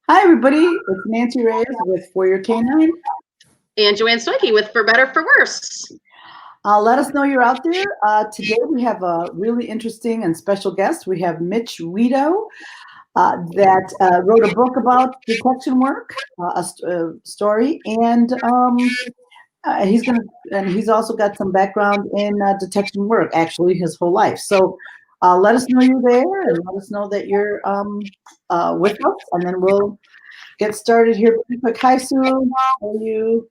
Hi, everybody. It's Nancy Reyes with For Your Canine. And Joanne Stoike with For Better, For Worse. Let us know you're out there. Today we have a really interesting and special guest. We have Mitch Wido that wrote a book about detection work, a story, and he's also got some background in detection work, actually his whole life. So let us know you're there, and let us know that you're with us, and then we'll get started here pretty quick. Hi, Sue. How are you?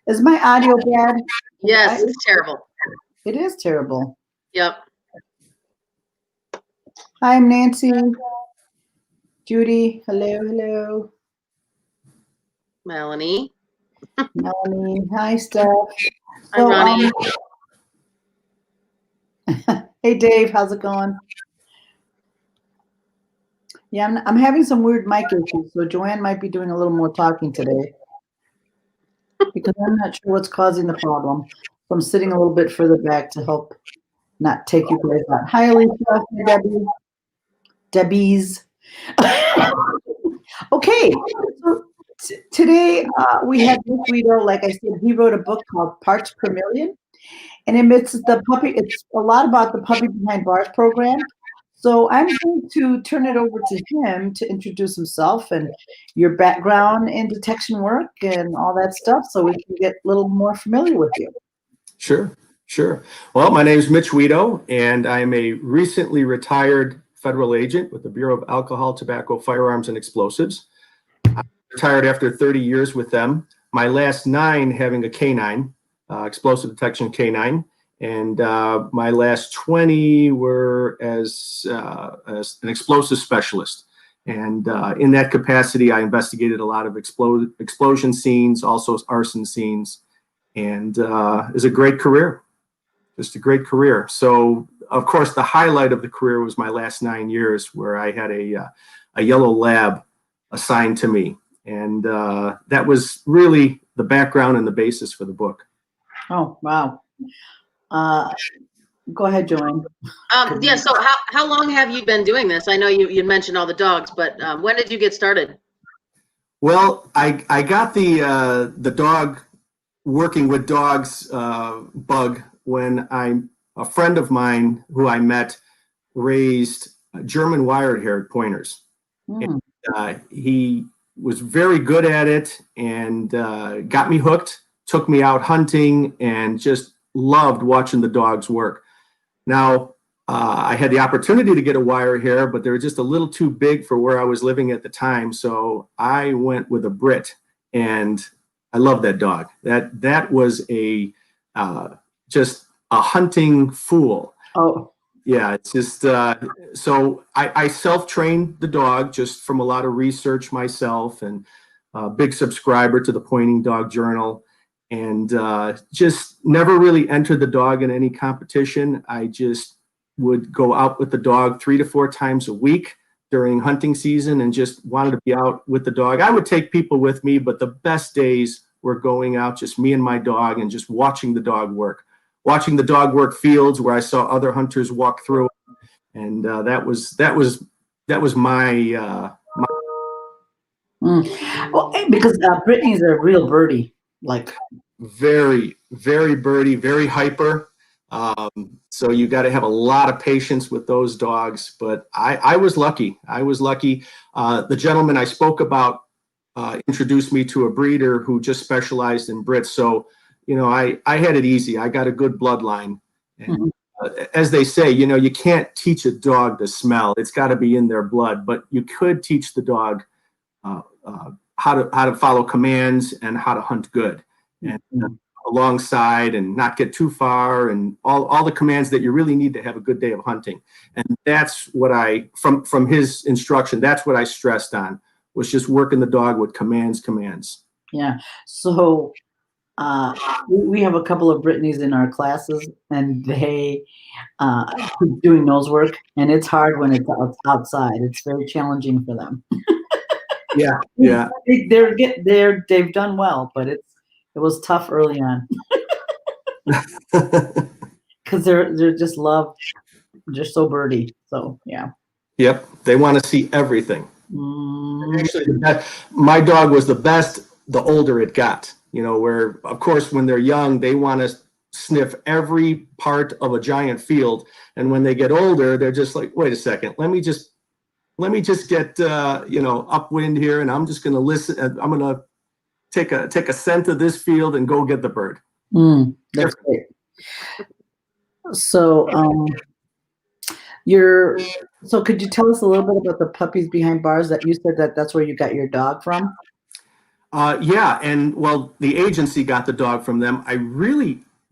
Is my audio bad? Yes, it's terrible. It is terrible. Yep. Hi, I'm Nancy. Judy. Hello. Melanie. Melanie. Hi, Steph. Hi, Ronnie. Hey, Dave. How's it going? Yeah, I'm having some weird mic issues, so Joanne might be doing a little more talking today because I'm not sure what's causing the problem. So I'm sitting a little bit further back to help not take you guys out. Hi, Alicia. Hi, Debbie. Debbie's. Okay, so today we had Mitch Wido. Like I said, he wrote a book called Parts Per Million, and it's a lot about the Puppy Behind Bars program. So I'm going to turn it over to him to introduce himself and your background in detection work and all that stuff, so we can get a little more familiar with you. Sure. Well, my name is Mitch Wido, and I'm a recently retired federal agent with the Bureau of Alcohol, Tobacco, Firearms, and Explosives. I retired after 30 years with them, my last 9 having a K9, explosive detection K9, and my last 20 were as an explosive specialist. And in that capacity, I investigated a lot of explosion scenes, also arson scenes, and it was a great career. Just a great career. So, of course, the highlight of the career was my last 9 years, where I had a yellow lab assigned to me, and that was really the background and the basis for the book. Oh, wow. Go ahead, Joanne. Yeah. So, how long have you been doing this? I know you mentioned all the dogs, but when did you get started? Well, I got the dog working with dogs bug when a friend of mine who I met raised German wire-haired pointers. Mm. And, he was very good at it and got me hooked, took me out hunting, and just loved watching the dogs work. Now, I had the opportunity to get a wire hair, but they were just a little too big for where I was living at the time. So I went with a Brit, and I love that dog. That was just a hunting fool. Oh, yeah. It's just so I self-trained the dog just from a lot of research myself, and a big subscriber to the Pointing Dog Journal, and just never really entered the dog in any competition. I just would go out with the dog 3 to 4 times a week during hunting season and just wanted to be out with the dog. I would take people with me, but the best days were going out, just me and my dog, and just watching the dog work fields where I saw other hunters walk through. And that was my Well, because Brittany's a real birdie, like very, very birdie, very hyper. So you got to have a lot of patience with those dogs. But I was lucky. The gentleman I spoke about introduced me to a breeder who just specialized in Brits. So, I had it easy. I got a good bloodline. And as they say, you can't teach a dog to smell. It's got to be in their blood. But you could teach the dog how to follow commands and how to hunt good. And alongside and not get too far, and all the commands that you really need to have a good day of hunting. And that's what from his instruction, that's what I stressed on, was just working the dog with commands. Yeah. So we have a couple of Brittany's in our classes, and they keep doing nose work, and it's hard when it's outside. It's very challenging for them. Yeah. They've done well, but it was tough early on because they're just so birdie. So yeah. Yep. They want to see everything. Actually, my dog was the best the older it got. Where, of course, when they're young, they want to sniff every part of a giant field. And when they get older, they're just like, wait a second, let me just get, upwind here, and I'm just going to listen. I'm going to take a scent of this field and go get the bird. That's great. So, so could you tell us a little bit about the puppies behind bars that you said that's where you got your dog from? Yeah, and well, the agency got the dog from them.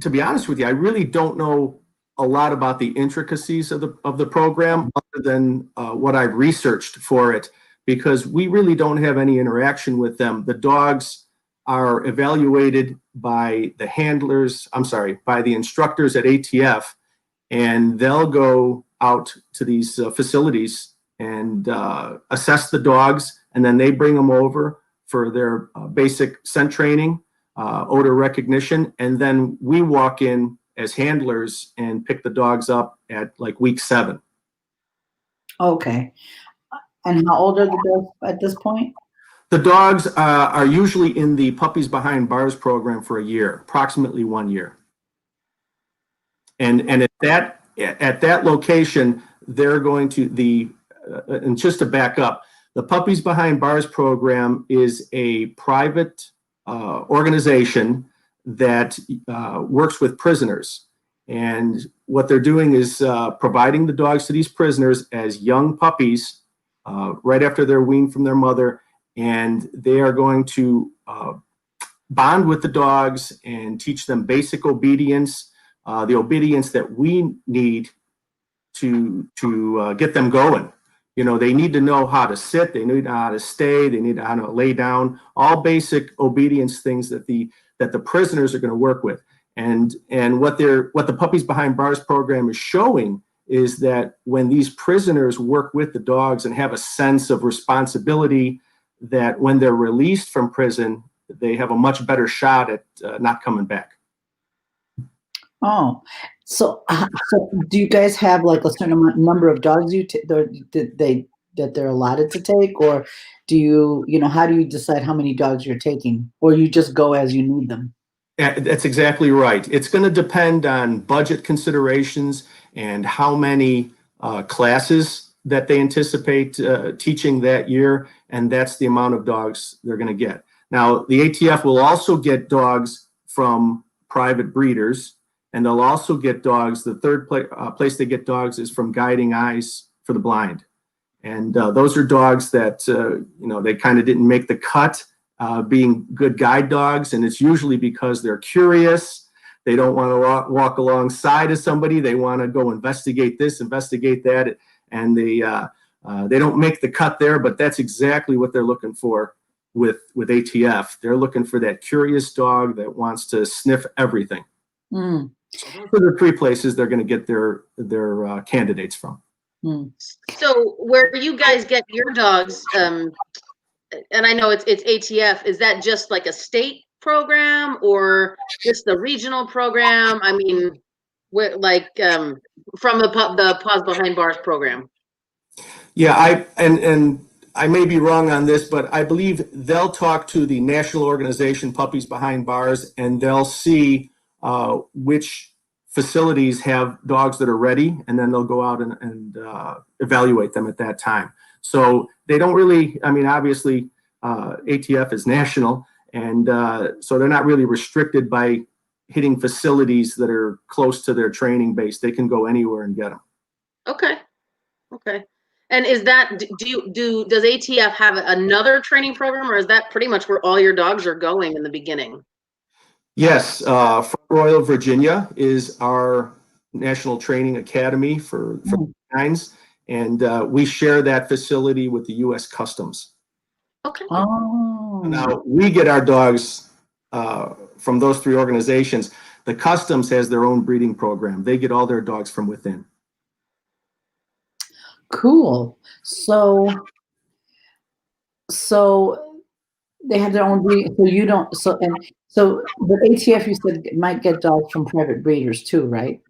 To be honest with you, I really don't know a lot about the intricacies of the program other than what I've researched for it, because we really don't have any interaction with them. The dogs are evaluated by the by the instructors at ATF, and they'll go out to these facilities and assess the dogs, and then they bring them over for their basic scent training, odor recognition, and then we walk in as handlers and pick the dogs up at like week 7. Okay. And how old are the dogs at this point? The dogs are usually in the Puppies Behind Bars program for a year, approximately 1 year. And at that location, they're going to and just to back up, the Puppies Behind Bars program is a private organization that works with prisoners. And what they're doing is providing the dogs to these prisoners as young puppies right after they're weaned from their mother. And they are going to bond with the dogs and teach them basic obedience, the obedience that we need to get them going. They need to know how to sit, they need to know how to stay, they need to know how to lay down, all basic obedience things that the prisoners are going to work with. And what the Puppies Behind Bars program is showing is that when these prisoners work with the dogs and have a sense of responsibility, that when they're released from prison, they have a much better shot at not coming back. Oh, so do you guys have like a certain number of dogs that they're allotted to take, or do you how do you decide how many dogs you're taking, or you just go as you need them? Yeah, that's exactly right. It's going to depend on budget considerations and how many classes that they anticipate teaching that year, and that's the amount of dogs they're going to get. Now, the ATF will also get dogs from private breeders, and they'll also get dogs. The third place they get dogs is from Guiding Eyes for the Blind. And those are dogs that, they kind of didn't make the cut being good guide dogs. And it's usually because they're curious. They don't want to walk alongside of somebody. They want to go investigate this, investigate that. And they don't make the cut there, but that's exactly what they're looking for with ATF. They're looking for that curious dog that wants to sniff everything. Mm. So those are the 3 places they're going to get their candidates from. Mm. So where you guys get your dogs, and I know it's ATF, is that just like a state program or just the regional program? I mean, from the Paws Behind Bars program? Yeah, I may be wrong on this, but I believe they'll talk to the national organization Puppies Behind Bars, and they'll see which facilities have dogs that are ready, and then they'll go out and evaluate them at that time. So they don't really, obviously ATF is national, and so they're not really restricted by hitting facilities that are close to their training base. They can go anywhere and get them. Okay. And is that, does ATF have another training program, or is that pretty much where all your dogs are going in the beginning? Yes, Front Royal, Virginia is our national training academy for canines, and we share that facility with the U.S. Customs. Okay. Oh. Now, we get our dogs from those 3 organizations. The Customs has their own breeding program. They get all their dogs from within. Cool. So they have their own breeding. So you don't. But ATF, you said, might get dogs from private breeders too, right?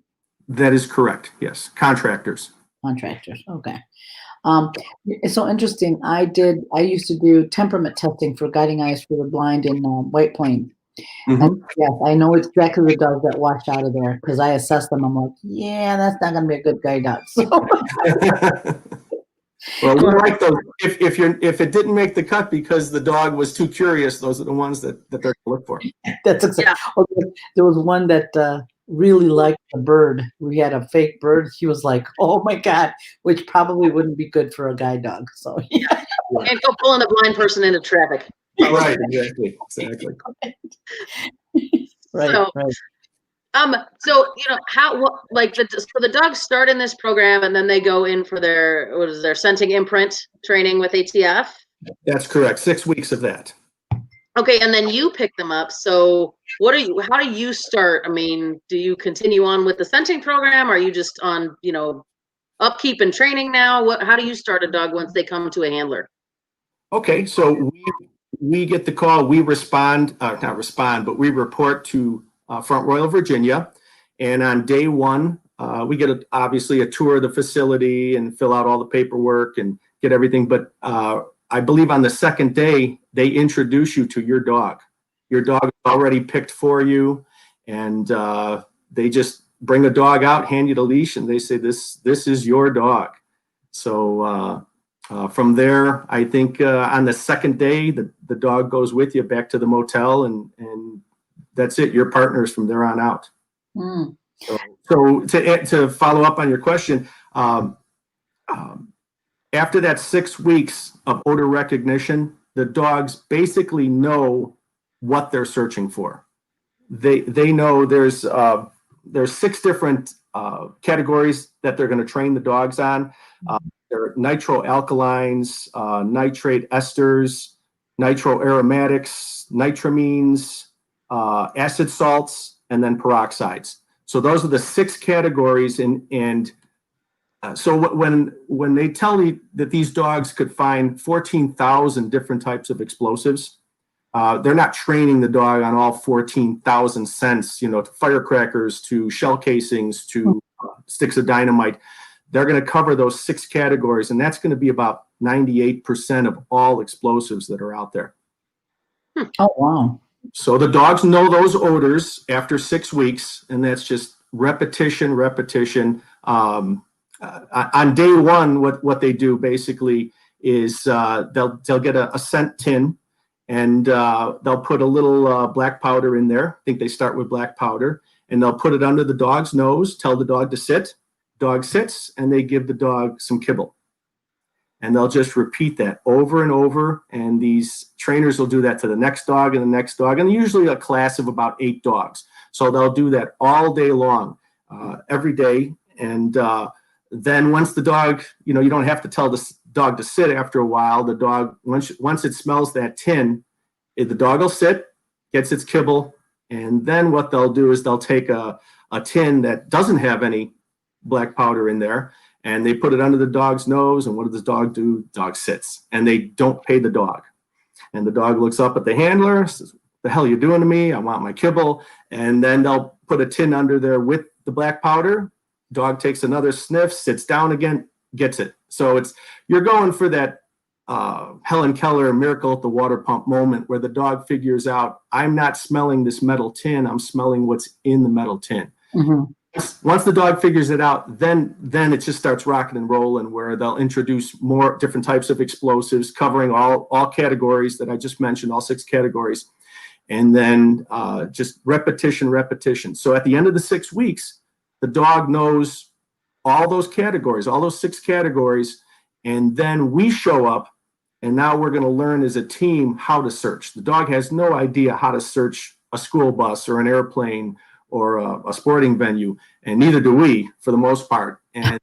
That is correct. Yes, contractors. Contractors. Okay. It's so interesting. I used to do temperament testing for guiding eyes for the blind in White Plains. And Mhm. yes, I know exactly the dogs that washed out of there because I assessed them. I'm like, yeah, that's not going to be a good guide dog. So Well, we like those. If it didn't make the cut because the dog was too curious, those are the ones that they're going to look for. that's exactly. Yeah. There was one that really liked the bird. We had a fake bird. He was like, oh my God, which probably wouldn't be good for a guide dog. So yeah. And go pulling a blind person into traffic. Right, exactly. Right, So, right. so the dogs start in this program and then they go in for their scenting imprint training with ATF. That's correct. 6 weeks of that. Okay, and then you pick them up. So how do you start? I mean, do you continue on with the scenting program? Are you just on, upkeep and training now? How do you start a dog once they come to a handler? Okay, so we get the call. We respond, not respond, but we report to Front Royal, Virginia. And on day one, we get obviously a tour of the facility and fill out all the paperwork and get everything. But I believe on the second day, they introduce you to your dog. Your dog is already picked for you, and they just bring a dog out, hand you the leash, and they say, this is your dog. So from there, I think on the second day, the dog goes with you back to the motel, and that's it. You're partners from there on out. Mm. So to follow up on your question, after that 6 weeks of odor recognition, the dogs basically know what they're searching for. They know there's 6 different categories that they're going to train the dogs on. There are nitroalkalines, nitrate esters, nitroaromatics, nitramines, acid salts, and then peroxides. So those are the 6 categories. So when they tell me that these dogs could find 14,000 different types of explosives, they're not training the dog on all 14,000 scents, to firecrackers, to shell casings, to sticks of dynamite. They're going to cover those 6 categories, and that's going to be about 98% of all explosives that are out there. Oh, wow. So the dogs know those odors after 6 weeks, and that's just repetition. On day one, what they do basically is they'll get a scent tin, and they'll put a little black powder in there. I think they start with black powder, and they'll put it under the dog's nose, tell the dog to sit. Dog sits, and they give the dog some kibble. And they'll just repeat that over and over. And these trainers will do that to the next dog and the next dog, and usually a class of about 8 dogs. So they'll do that all day long, every day. And then once the dog, you don't have to tell the dog to sit after a while. The dog, once it smells that tin, the dog will sit, gets its kibble. And then what they'll do is they'll take a tin that doesn't have any black powder in there, and they put it under the dog's nose. And what does the dog do? Dog sits, and they don't pay the dog. And the dog looks up at the handler, says, "What the hell are you doing to me? I want my kibble." And then they'll put a tin under there with the black powder. Dog takes another sniff, sits down again, gets it. So you're going for that Helen Keller miracle at the water pump moment where the dog figures out, I'm not smelling this metal tin, I'm smelling what's in the metal tin. Mm-hmm. Once the dog figures it out, then it just starts rocking and rolling, where they'll introduce more different types of explosives covering all categories that I just mentioned, all 6 categories. And then just repetition. So at the end of the 6 weeks, the dog knows all those categories, all those 6 categories. And then we show up, and now we're going to learn as a team how to search. The dog has no idea how to search a school bus or an airplane or a sporting venue, and neither do we for the most part. And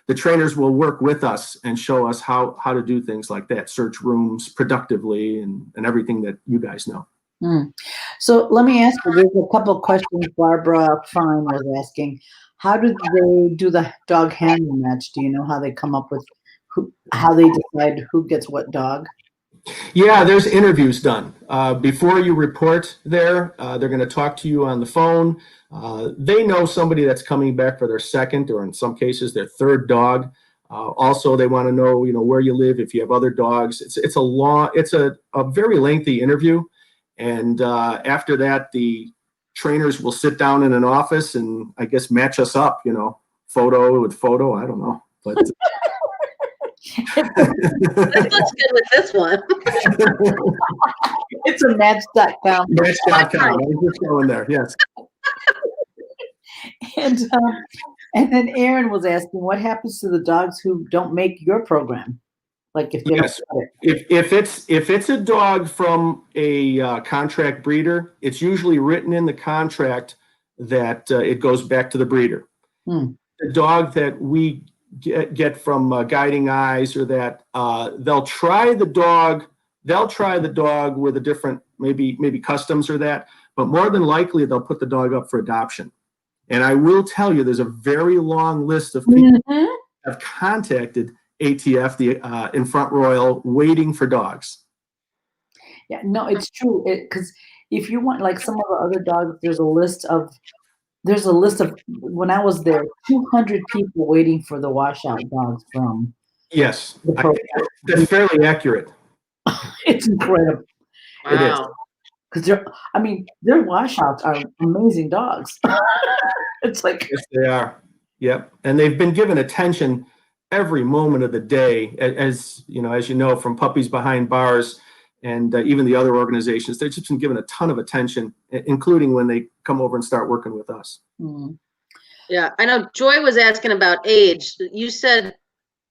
the trainers will work with us and show us how to do things like that, search rooms productively and everything that you guys know. Mm. So let me ask you, there's a couple of questions Barbara Fine was asking. How do they do the dog handling match? Do you know how they come up with how they decide who gets what dog? Yeah, there's interviews done. Before you report there, they're going to talk to you on the phone. They know somebody that's coming back for their second, or in some cases, their third dog. Also, they want to know, where you live, if you have other dogs. It's a very lengthy interview. And after that, the trainers will sit down in an office and I guess match us up, photo with photo. I don't know, but This looks good with this one. It's a match.com. Match.com. I was just going there. Yes. And then Aaron was asking, what happens to the dogs who don't make your program? Like if they Yes. don't get it? If it's a dog from a contract breeder, it's usually written in the contract that it goes back to the breeder. Hmm. The dog that we get from Guiding Eyes, or that they'll try the dog with a different, maybe customs or that, but more than likely they'll put the dog up for adoption. And I will tell you, there's a very long list of people Mhm. that have contacted ATF, the Infront Royal, waiting for dogs. Yeah, no, it's true. Because if you want, like some of the other dogs, there's a list of, when I was there, 200 people waiting for the washout dogs from Yes, the I think program. that's fairly accurate. It's incredible. It is. Wow. Because their washouts are amazing dogs. It's like, Yes, they are. Yep, and they've been given attention every moment of the day, as you know, from Puppies Behind Bars and even the other organizations. They've just been given a ton of attention, including when they come over and start working with us. mm, Yeah, I know Joy was asking about age. You said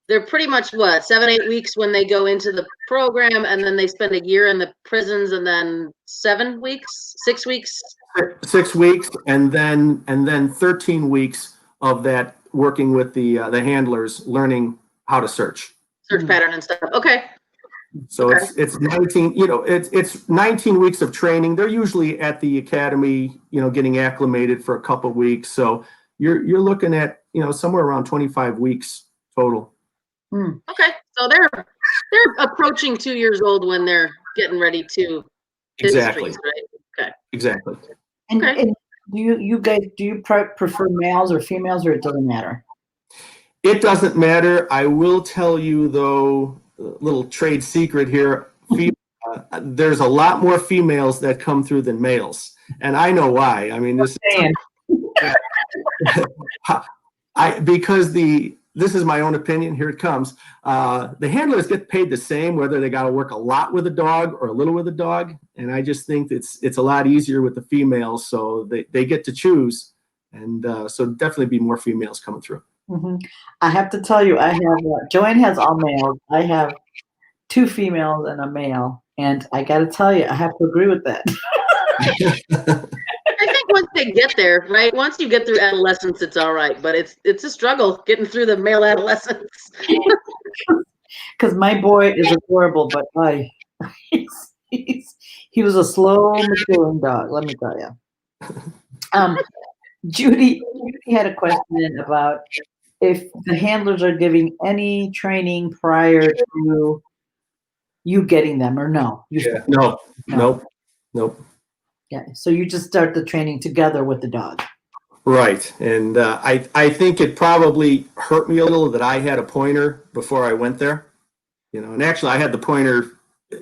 they're pretty much what, 7-8 weeks when they go into the program, and then they spend a year in the prisons, and then 7 weeks, 6 weeks. 6 weeks, and then 13 weeks of that working with the handlers, learning how to search Pattern and stuff. Okay. So Okay. it's 19, it's 19 weeks of training. They're usually at the academy, getting acclimated for a couple of weeks. So you're looking at, somewhere around 25 weeks total. Okay. So they're approaching 2 years old when they're getting ready to hit the Exactly. streets, right? Okay. Exactly. and, Okay. and you guys, do you prefer males or females, or it doesn't matter? It doesn't matter. I will tell you, though, a little trade secret here. There's a lot more females that come through than males. And I know why. I mean, this this is my own opinion. Here it comes. The handlers get paid the same, whether they got to work a lot with a dog or a little with a dog. And I just think it's a lot easier with the females, so they get to choose. And so definitely be more females coming through. Mm-hmm. I have to tell you, I have Joanne has all males. I have 2 females and a male, and I got to tell you, I have to agree with that. I think once they get there, right? Once you get through adolescence, it's all right. But it's a struggle getting through the male adolescence. Because my boy is adorable, but he was a slow maturing dog. Let me tell you. Judy had a question about if the handlers are giving any training prior to you getting them, or no? Nope. Yeah, so you just start the training together with the dog. Right, and I think it probably hurt me a little that I had a pointer before I went there, and actually I had the pointer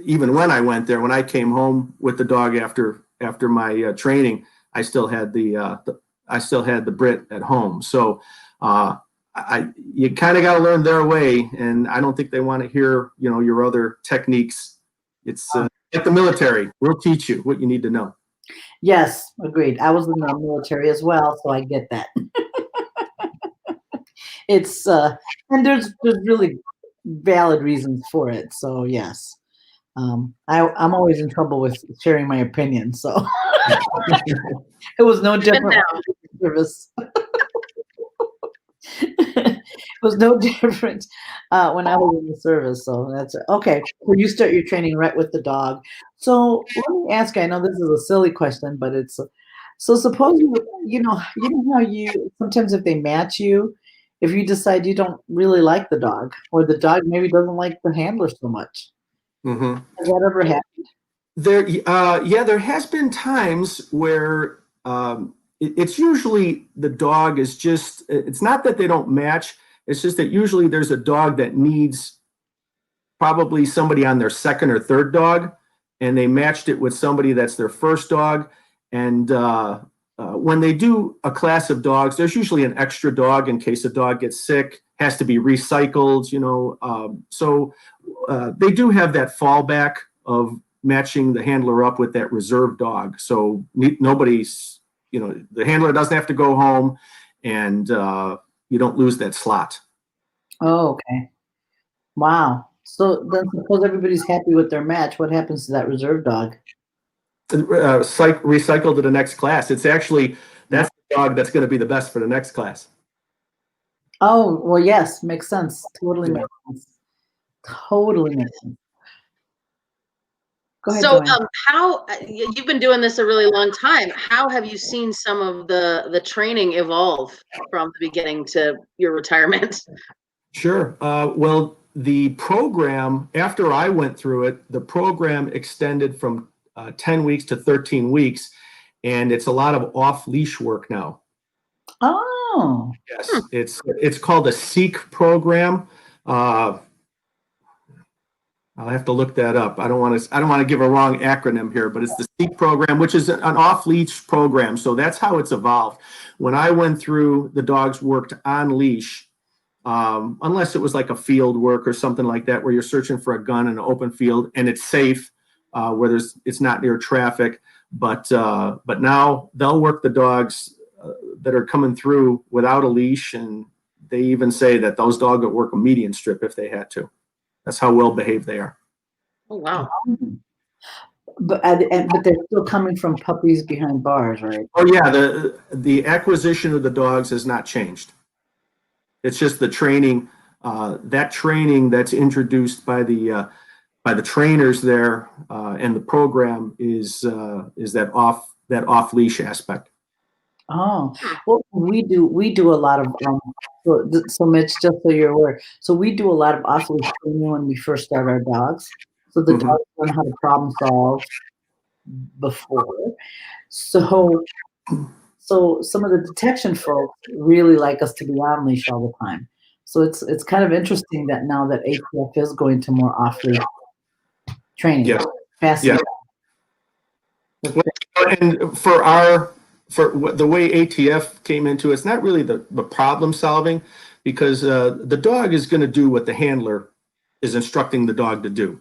even when I went there. When I came home with the dog after my training, I still had the Brit at home. So you kind of got to learn their way, and I don't think they want to hear your other techniques. It's like the military. We'll teach you what you need to know. Yes, agreed. I was in the military as well, so I get that. It's and there's really valid reasons for it. So yes, I'm always in trouble with sharing my opinion. So it was no different service. It was no different when I was in the service. So that's okay. So you start your training right with the dog. So let me ask you, I know this is a silly question, but it's so suppose you know how you sometimes if they match you, if you decide you don't really like the dog, or the dog maybe doesn't like the handler so much, Mhm. Has that ever happened? There has been times where it's usually the dog is just, it's not that they don't match, it's just that usually there's a dog that needs probably somebody on their second or third dog, and they matched it with somebody that's their first dog. And when they do a class of dogs, there's usually an extra dog in case a dog gets sick, has to be recycled, so they do have that fallback of matching the handler up with that reserve dog. So nobody's, the handler doesn't have to go home, and you don't lose that slot. Oh, okay. Wow. So then suppose everybody's happy with their match, what happens to that reserve dog? Recycle to the next class. It's actually, that's the dog that's going to be the best for the next class. Oh, well, yes, makes sense. Totally makes sense. Totally makes sense. Go ahead, So, Joanne. how you've been doing this a really long time? How have you seen some of the training evolve from the beginning to your retirement? Sure. Well, the program, after I went through it, the program extended from 10 weeks to 13 weeks, and it's a lot of off-leash work now. Oh. Yes, it's called a SEEK program. I'll have to look that up. I don't want to give a wrong acronym here, but it's the SEEK program, which is an off-leash program. So that's how it's evolved. When I went through, the dogs worked on leash, unless it was like a field work or something like that, where you're searching for a gun in an open field and it's safe, where it's not near traffic. But now they'll work the dogs that are coming through without a leash, and they even say that those dogs would work a median strip if they had to. That's how well behaved they are. Oh, wow. But they're still coming from puppies behind bars, right? Oh yeah, the acquisition of the dogs has not changed. It's just the training. That training that's introduced by the trainers there, and the program is that off leash aspect. Oh, well, we do a lot of so Mitch, just so you're aware, so we do a lot of off-leash training when we first start our dogs. So the dogs learn how to problem solve before. So some of the detection folks really like us to be on leash all the time. So it's kind of interesting that now that ATF is going to more off-leash training. Yes. Fascinating. And for the way ATF came into it, it's not really the problem solving, because the dog is going to do what the handler is instructing the dog to do.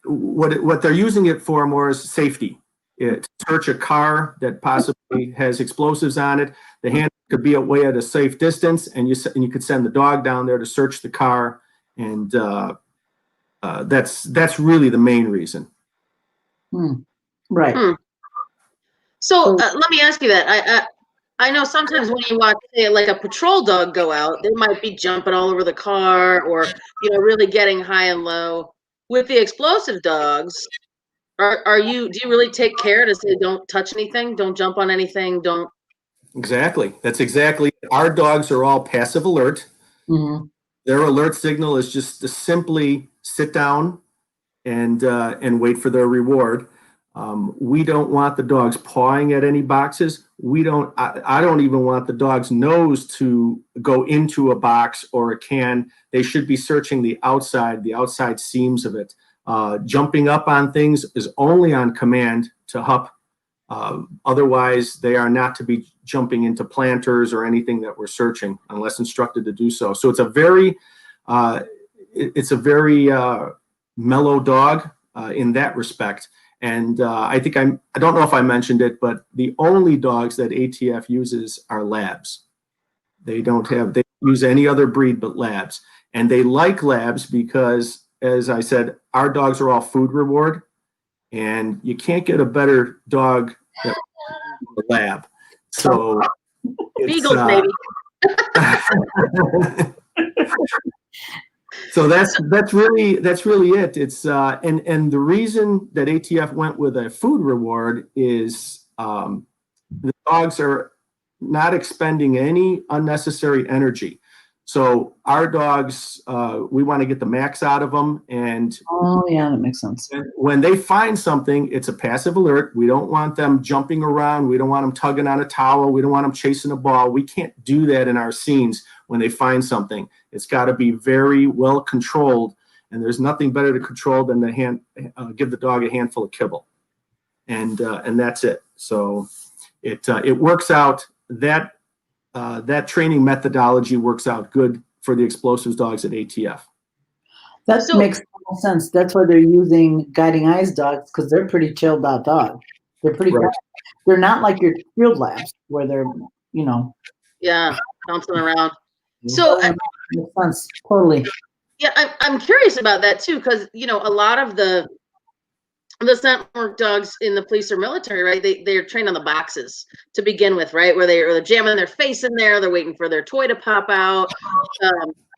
What they're using it for more is safety. To search a car that possibly has explosives on it, the handler could be away at a safe distance, and you could send the dog down there to search the car, and that's really the main reason. Right. So let me ask you that. I know sometimes when you watch, say, like a patrol dog go out, they might be jumping all over the car, or really getting high and low. With the explosive dogs, do you really take care to say don't touch anything, don't jump on anything, don't? Exactly. That's exactly. Our dogs are all passive alert. Mm-hmm. Their alert signal is just to simply sit down and wait for their reward. We don't want the dogs pawing at any boxes. I don't even want the dog's nose to go into a box or a can. They should be searching the outside seams of it. Jumping up on things is only on command to hup. Otherwise, they are not to be jumping into planters or anything that we're searching unless instructed to do so. So it's a very mellow dog in that respect. And I don't know if I mentioned it, but the only dogs that ATF uses are labs. They use any other breed but labs. And they like labs because, as I said, our dogs are all food reward, and you can't get a better dog than a lab. So Beagles, maybe. So that's really it. It's and the reason that ATF went with a food reward is the dogs are not expending any unnecessary energy. So our dogs, we want to get the max out of them. And Oh, yeah, that makes sense. when they find something, it's a passive alert. We don't want them jumping around. We don't want them tugging on a towel. We don't want them chasing a ball. We can't do that in our scenes when they find something. It's got to be very well controlled. And there's nothing better to control than give the dog a handful of kibble. And that's it. So it works out. That training methodology works out good for the explosives dogs at ATF. That makes total sense. That's why they're using guiding eyes dogs, because they're pretty chilled out dogs. They're pretty right. They're not like your field labs where they're, bouncing around. So makes sense. Totally. Yeah, I'm curious about that too, because a lot of the scent work dogs in the police or military, right? They're trained on the boxes to begin with, right? Where they're jamming their face in there, they're waiting for their toy to pop out.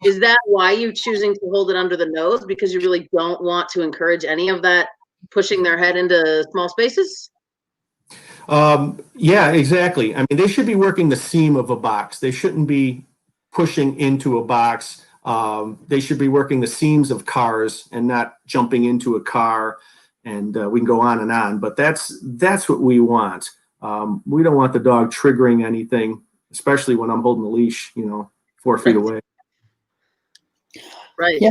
Is that why you choosing to hold it under the nose? Because you really don't want to encourage any of that pushing their head into small spaces? Yeah, exactly. I mean, they should be working the seam of a box. They shouldn't be pushing into a box. They should be working the seams of cars and not jumping into a car. And we can go on and on, but that's what we want. We don't want the dog triggering anything, especially when I'm holding the leash, 4 feet away. Right. Yeah,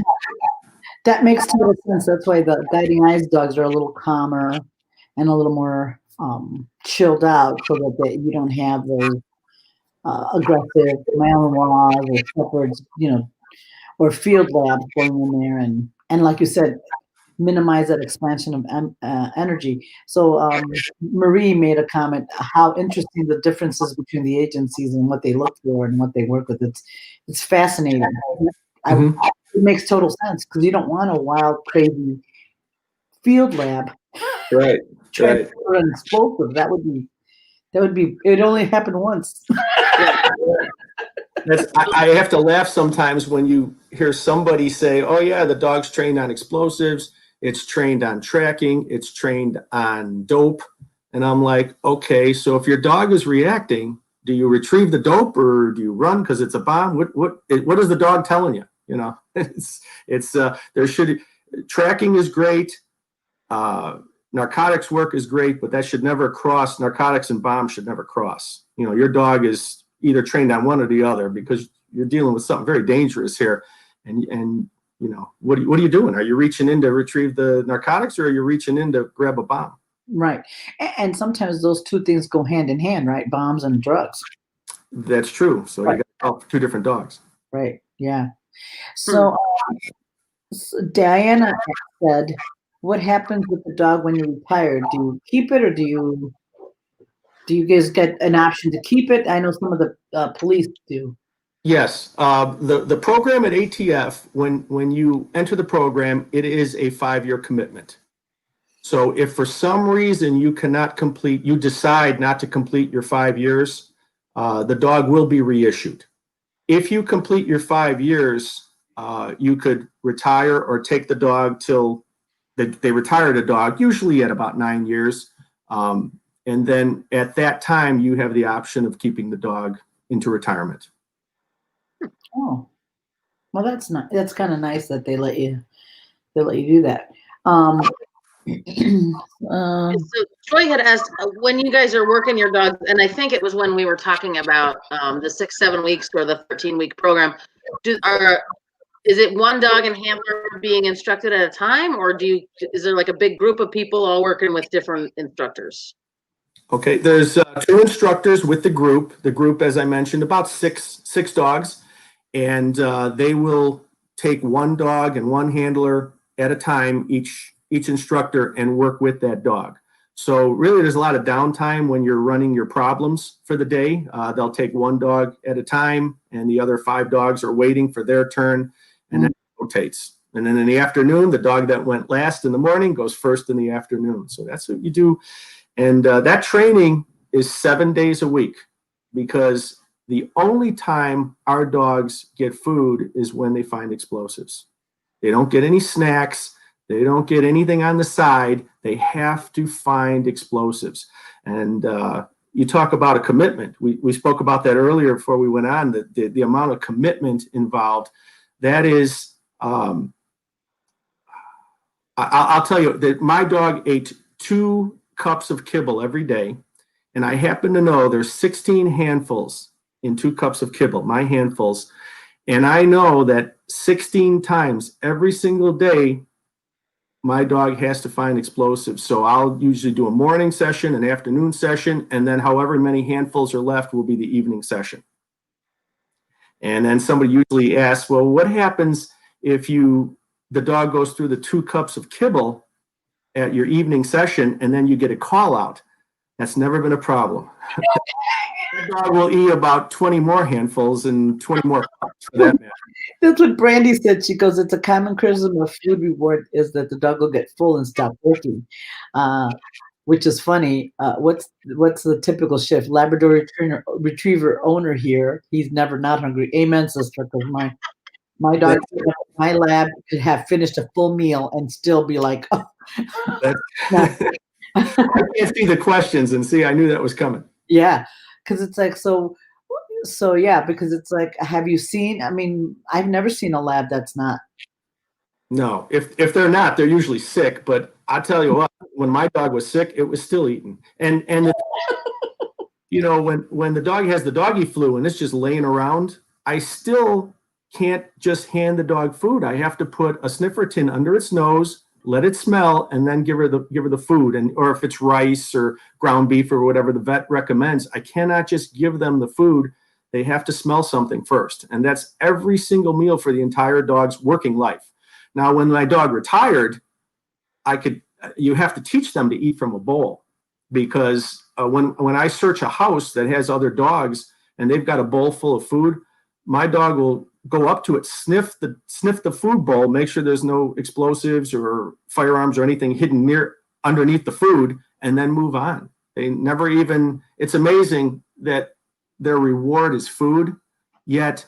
that makes total sense. That's why the guiding eyes dogs are a little calmer and a little more chilled out, so that you don't have those aggressive Malinois or shepherds, or field labs going in there, and like you said, minimize that expansion of energy. So Marie made a comment how interesting the differences between the agencies and what they look for and what they work with. It's fascinating. It makes total sense, because you don't want a wild, crazy field lab. Right. Trying to put an explosive. That would be. It only happened once. I have to laugh sometimes when you hear somebody say, "Oh yeah, the dog's trained on explosives. It's trained on tracking. It's trained on dope." And I'm like, okay, so if your dog is reacting, do you retrieve the dope or do you run because it's a bomb? What is the dog telling you? Tracking is great. Narcotics work is great, but that should never cross. Narcotics and bombs should never cross. Your dog is either trained on one or the other, because you're dealing with something very dangerous here. And what are you doing? Are you reaching in to retrieve the narcotics, or are you reaching in to grab a bomb? Right. And sometimes those two things go hand in hand, right? Bombs and drugs. That's true. So you got 2 different dogs. Right. Yeah. So Diana said, what happens with the dog when you're retired? Do you keep it, or do you guys get an option to keep it? I know some of the police do. Yes. The program at ATF, when you enter the program, it is a 5-year commitment. So if for some reason you decide not to complete your 5 years, the dog will be reissued. If you complete your 5 years, you could retire or take the dog till they retire the dog, usually at about 9 years. And then at that time, you have the option of keeping the dog into retirement. Oh, well, that's not. That's kind of nice that they let you do that. So Troy had asked, when you guys are working your dogs, and I think it was when we were talking about the 6-7 weeks or the 13-week program. Is it one dog and handler being instructed at a time, or is there like a big group of people all working with different instructors? Okay, there's 2 instructors with the group. The group, as I mentioned, about six dogs, and they will take 1 dog and 1 handler at a time, each instructor, and work with that dog. So really, there's a lot of downtime when you're running your problems for the day. They'll take 1 dog at a time, and the other 5 dogs are waiting for their turn, and then it rotates. And then in the afternoon, the dog that went last in the morning goes first in the afternoon. So that's what you do. And that training is 7 days a week, because the only time our dogs get food is when they find explosives. They don't get any snacks. They don't get anything on the side. They have to find explosives. And you talk about a commitment. We spoke about that earlier before we went on, the amount of commitment involved. That is, I'll tell you that my dog ate 2 cups of kibble every day. And I happen to know there's 16 handfuls in 2 cups of kibble, my handfuls. And I know that 16 times every single day, my dog has to find explosives. So I'll usually do a morning session, an afternoon session, and then however many handfuls are left will be the evening session. And then somebody usually asks, well, what happens if the dog goes through the 2 cups of kibble at your evening session and then you get a call out? That's never been a problem. The dog will eat about 20 more handfuls and 20 more cups for that matter. That's what Brandy said. She goes, it's a common criticism of food reward is that the dog will get full and stop working, which is funny. What's the typical shift? Labrador retriever owner here. He's never not hungry. Amen, sister. Because my dog, my lab could have finished a full meal and still be like, oh. I can't see the questions and see, I knew that was coming. Yeah, because it's like, so yeah, because it's like, have you seen, I mean, I've never seen a lab that's not. No, if they're not, they're usually sick. But I tell you what, when my dog was sick, it was still eating. And you know, when the dog has the doggy flu and it's just laying around, I still can't just hand the dog food. I have to put a sniffer tin under its nose, let it smell, and then give her the food. And or if it's rice or ground beef or whatever the vet recommends, I cannot just give them the food. They have to smell something first. And that's every single meal for the entire dog's working life. Now, when my dog retired, you have to teach them to eat from a bowl, because when I search a house that has other dogs and they've got a bowl full of food, my dog will go up to it, sniff the food bowl, make sure there's no explosives or firearms or anything hidden underneath the food, and then move on. They never even, it's amazing that their reward is food, yet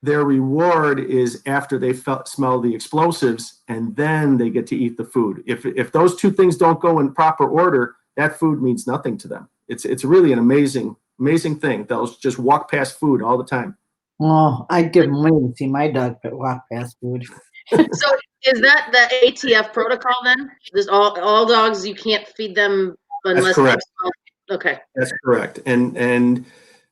their reward is after they smell the explosives, and then they get to eat the food. If those 2 things don't go in proper order, that food means nothing to them. It's really an amazing thing. They'll just walk past food all the time. Oh, I'd give money to see my dog walk past food. So is that the ATF protocol then? There's all dogs, you can't feed them unless. That's correct. Okay. That's correct. And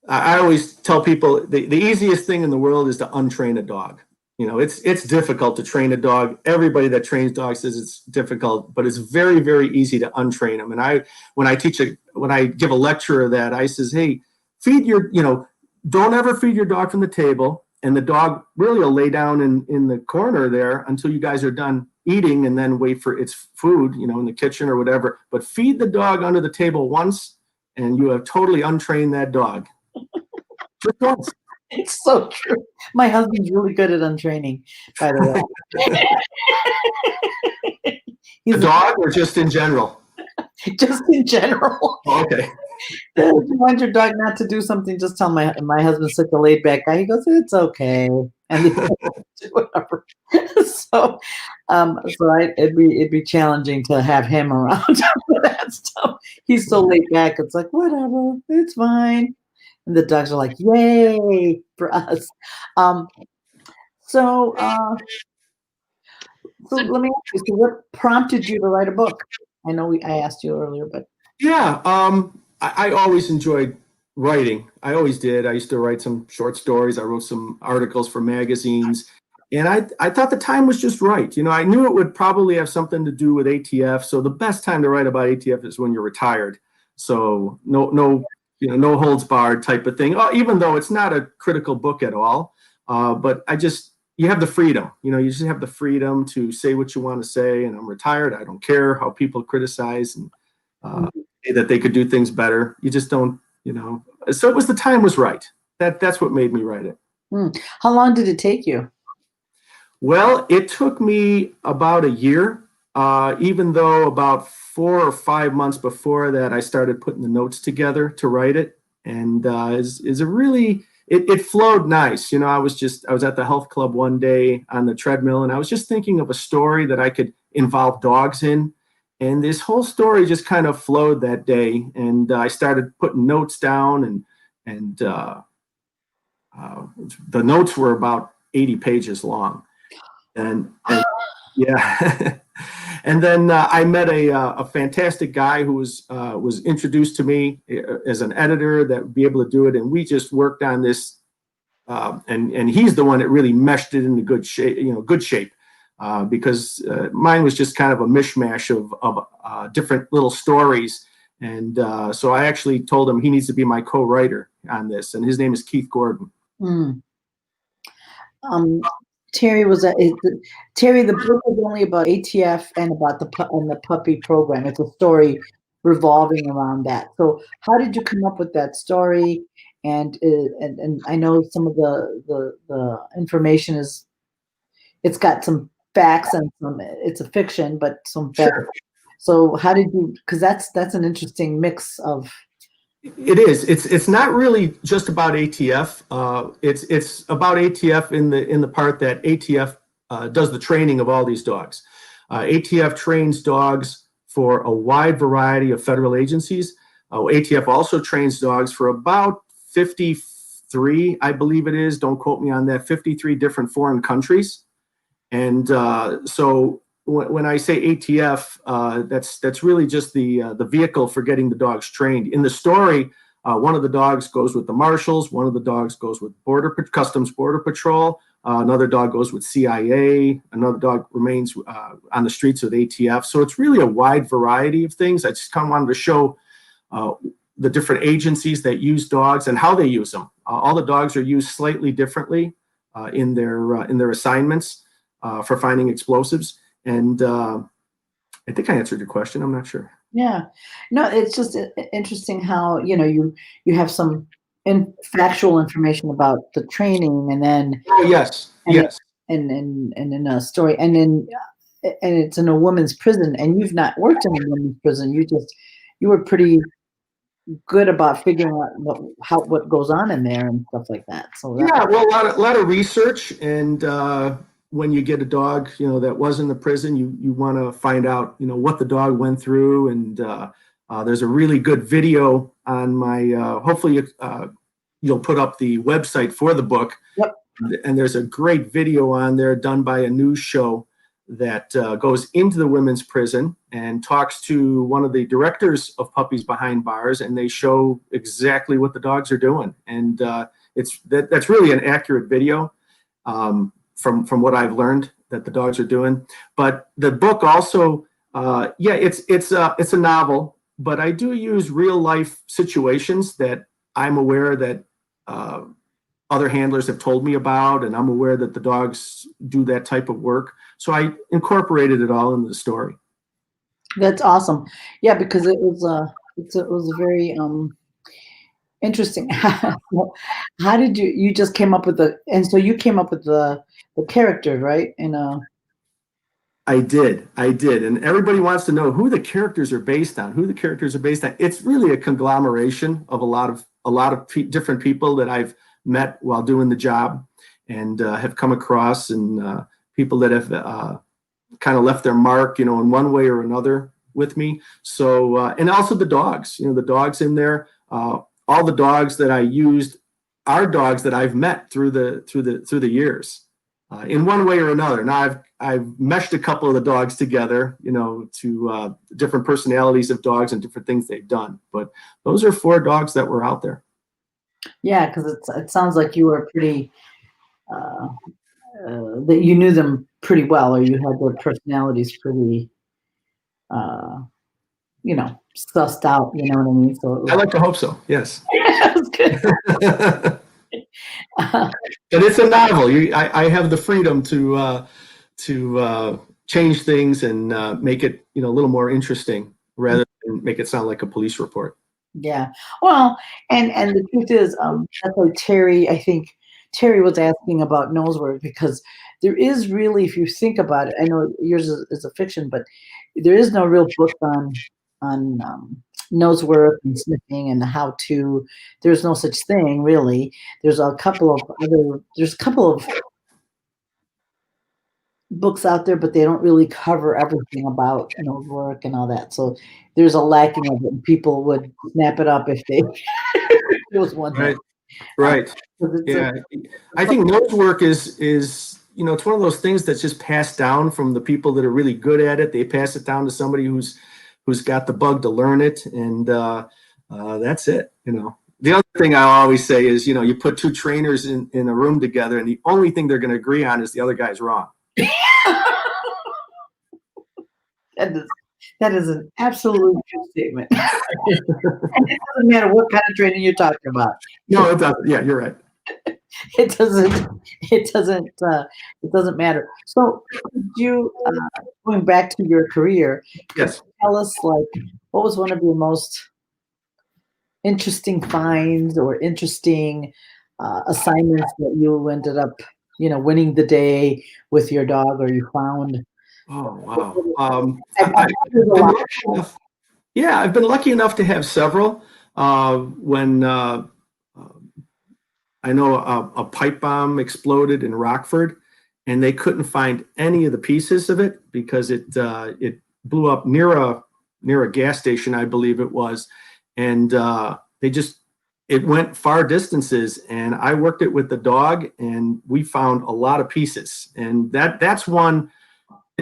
I always tell people the easiest thing in the world is to untrain a dog. You know, it's difficult to train a dog. Everybody that trains dogs says it's difficult, but it's very, very easy to untrain them. And when I give a lecture of that, I says, hey, don't ever feed your dog from the table. And the dog really will lay down in the corner there until you guys are done eating, and then wait for its food, in the kitchen or whatever. But feed the dog under the table once, and you have totally untrained that dog. Just once. It's so true. My husband's really good at untraining, by the way. The dog, or just in general? Just in general. Okay. If you want your dog not to do something, just tell my husband's such a laid back guy. He goes, it's okay, and he do whatever. So it'd be challenging to have him around for that stuff. He's so laid back. It's like, whatever, it's fine. And the dogs are like, yay for us. So let me ask you, so what prompted you to write a book? I know I asked you earlier, but. Yeah, I always enjoyed writing. I always did. I used to write some short stories. I wrote some articles for magazines. And I thought the time was just right. I knew it would probably have something to do with ATF. So the best time to write about ATF is when you're retired. So no holds barred type of thing, even though it's not a critical book at all. But you have the freedom, you just have the freedom to say what you want to say. And I'm retired. I don't care how people criticize and say that they could do things better. You just don't, So it was, the time was right. That's what made me write it. How long did it take you? Well, it took me about a year, even though about 4 or 5 months before that, I started putting the notes together to write it. And it flowed nice. I was at the health club one day on the treadmill, and I was just thinking of a story that I could involve dogs in. And this whole story just kind of flowed that day. And I started putting notes down, and the notes were about 80 pages long. And yeah. And then I met a fantastic guy who was introduced to me as an editor that would be able to do it. And we just worked on this. And he's the one that really meshed it into good shape, because mine was just kind of a mishmash of different little stories. And so I actually told him he needs to be my co-writer on this. And his name is Keith Gordon. Mm. Terry Terry. The book was only about ATF and about the puppy program. It's a story revolving around that. So, how did you come up with that story? And I know some of the information it's got some facts and it's a fiction, but some facts. Sure. So, how did you? Because that's an interesting mix of. It is. It's not really just about ATF. It's about ATF in the part that ATF does the training of all these dogs. ATF trains dogs for a wide variety of federal agencies. ATF also trains dogs for about 53, I believe it is. Don't quote me on that. 53 different foreign countries. And so when I say ATF, that's really just the vehicle for getting the dogs trained. In the story, one of the dogs goes with the marshals, one of the dogs goes with Customs Border Patrol, another dog goes with CIA, another dog remains on the streets with ATF. So it's really a wide variety of things. I just kind of wanted to show the different agencies that use dogs and how they use them. All the dogs are used slightly differently in their assignments for finding explosives. And I think I answered your question. I'm not sure. Yeah, no, it's just interesting how you have some factual information about the training, and then yes, and in a story, and it's in a woman's prison, and you've not worked in a women's prison. You were pretty good about figuring out what goes on in there and stuff like that. So well, a lot of research, and when you get a dog, that was in the prison, you want to find out, what the dog went through. And there's a really good video on my, hopefully you'll put up the website for the book. Yep. And there's a great video on there done by a news show that goes into the women's prison and talks to one of the directors of Puppies Behind Bars. And they show exactly what the dogs are doing. And that's really an accurate video. From what I've learned that the dogs are doing. But the book also, it's a novel, but I do use real life situations that I'm aware that other handlers have told me about, and I'm aware that the dogs do that type of work. So I incorporated it all into the story. That's awesome. Yeah, because it was a very interesting. How did you just came up with and so you came up with the character, right? I did. And everybody wants to know who the characters are based on, It's really a conglomeration of a lot of different people that I've met while doing the job, and have come across, and people that have kind of left their mark, in one way or another with me. So, and also the dogs, the dogs in there, all the dogs that I used are dogs that I've met through the years. In one way or another. Now I've meshed a couple of the dogs together, to different personalities of dogs and different things they've done. But those are 4 dogs that were out there. Yeah, because it sounds like you were pretty that you knew them pretty well, or you had their personalities pretty, sussed out. You know what I mean? So I like to hope so. Yes. That's good. And it's a novel. I have the freedom to change things and make it a little more interesting rather than make it sound like a police report. Yeah. Well, and the truth is, that's why I think Terry was asking about nose work, because there is really, if you think about it, I know yours is a fiction, but there is no real book on nose work and sniffing and how to. There's no such thing really. There's a couple of books out there, but they don't really cover everything about work and all that. So there's a lacking of it, and people would snap it up if they it was one Right. thing. Right. 'Cause it's Yeah. I think nose work is it's one of those things that's just passed down from the people that are really good at it. They pass it down to somebody who's got the bug to learn it, and that's it. The other thing I always say is, you put two trainers in a room together, and the only thing they're going to agree on is the other guy's wrong. That is an absolutely true statement. And it doesn't matter what kind of training you're talking about. No, it doesn't. Yeah, you're right. It doesn't matter. So you going back to your career, Yes. tell us, like, what was one of your most interesting finds or interesting assignments that you ended up, winning the day with your dog, or you found? Oh, wow. There's a lot. I've been lucky enough to have several. When I know a pipe bomb exploded in Rockford, and they couldn't find any of the pieces of it because it blew up near a gas station, I believe it was, and it went far distances. And I worked it with the dog, and we found a lot of pieces. And that's one.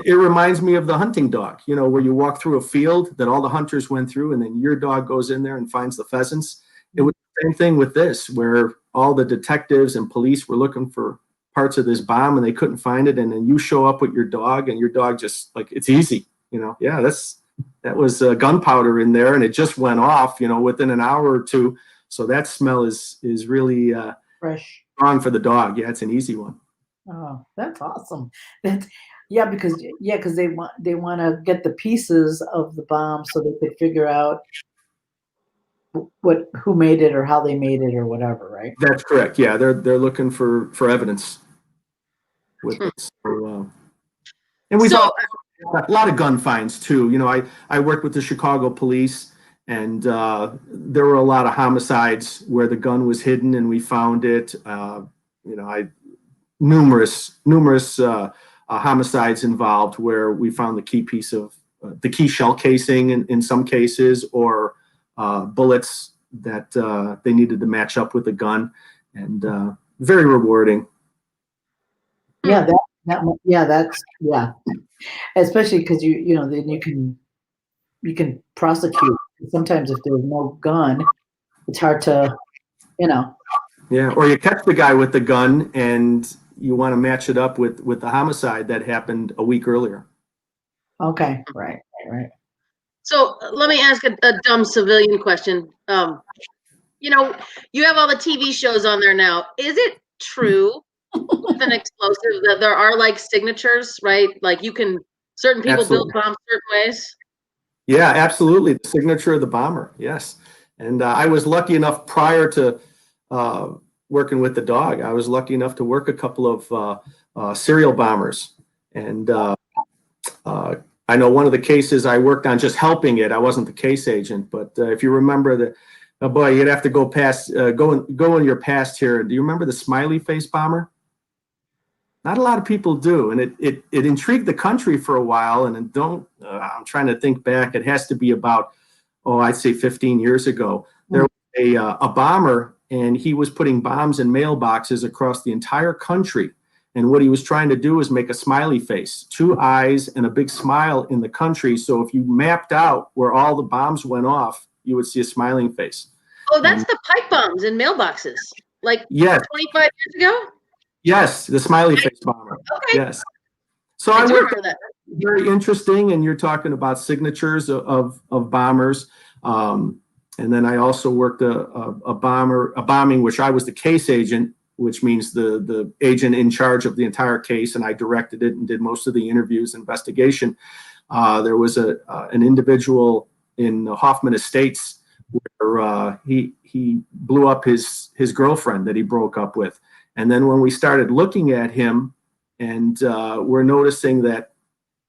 It reminds me of the hunting dog, where you walk through a field that all the hunters went through, and then your dog goes in there and finds the pheasants. It was the same thing with this, where all the detectives and police were looking for parts of this bomb, and they couldn't find it. And then you show up with your dog, and your dog just, like, it's easy. That was gunpowder in there, and it just went off, within an hour or two. So that smell is really Fresh. strong for the dog. Yeah, it's an easy one. Oh, that's awesome. Because they want to get the pieces of the bomb so they could figure out who made it or how they made it or whatever, right? That's correct. Yeah, they're looking for evidence with it. So, and we've got a lot of gun finds too. I worked with the Chicago police, and there were a lot of homicides where the gun was hidden, and we found it. Numerous homicides involved where we found the key piece of the key shell casing in some cases, or bullets that they needed to match up with the gun, and very rewarding. Yeah, that's especially because then you can prosecute. Sometimes if there's no gun, it's hard to. Yeah, or you catch the guy with the gun and you want to match it up with the homicide that happened a week earlier. Okay, right. So let me ask a dumb civilian question. You have all the TV shows on there now. Is it true with an explosive that there are, like, signatures, right? Like, certain people build bombs certain ways? Yeah, absolutely. The signature of the bomber. Yes. And I was lucky enough, prior to working with the dog, I was lucky enough to work a couple of serial bombers. And I know one of the cases I worked on, just helping it. I wasn't the case agent, but if you remember boy, you'd have to go in your past here. Do you remember the Smiley face bomber? Not a lot of people do, and it intrigued the country for a while. And I'm trying to think back. It has to be about, I'd say 15 years ago. There was a bomber, and he was putting bombs in mailboxes across the entire country. And what he was trying to do is make a smiley face, two eyes and a big smile in the country. So if you mapped out where all the bombs went off, you would see a smiling face. Oh, that's the pipe bombs in mailboxes, like, yes, 25 years ago? Yes, the smiley face bomber. Okay. Yes. So I I do worked remember that. Very interesting, and you're talking about signatures of bombers. And then I also worked a bombing, which I was the case agent, which means the agent in charge of the entire case, and I directed it and did most of the interviews, investigation. There was an individual in Hoffman Estates where he blew up his girlfriend that he broke up with. And then when we started looking at him, and we're noticing that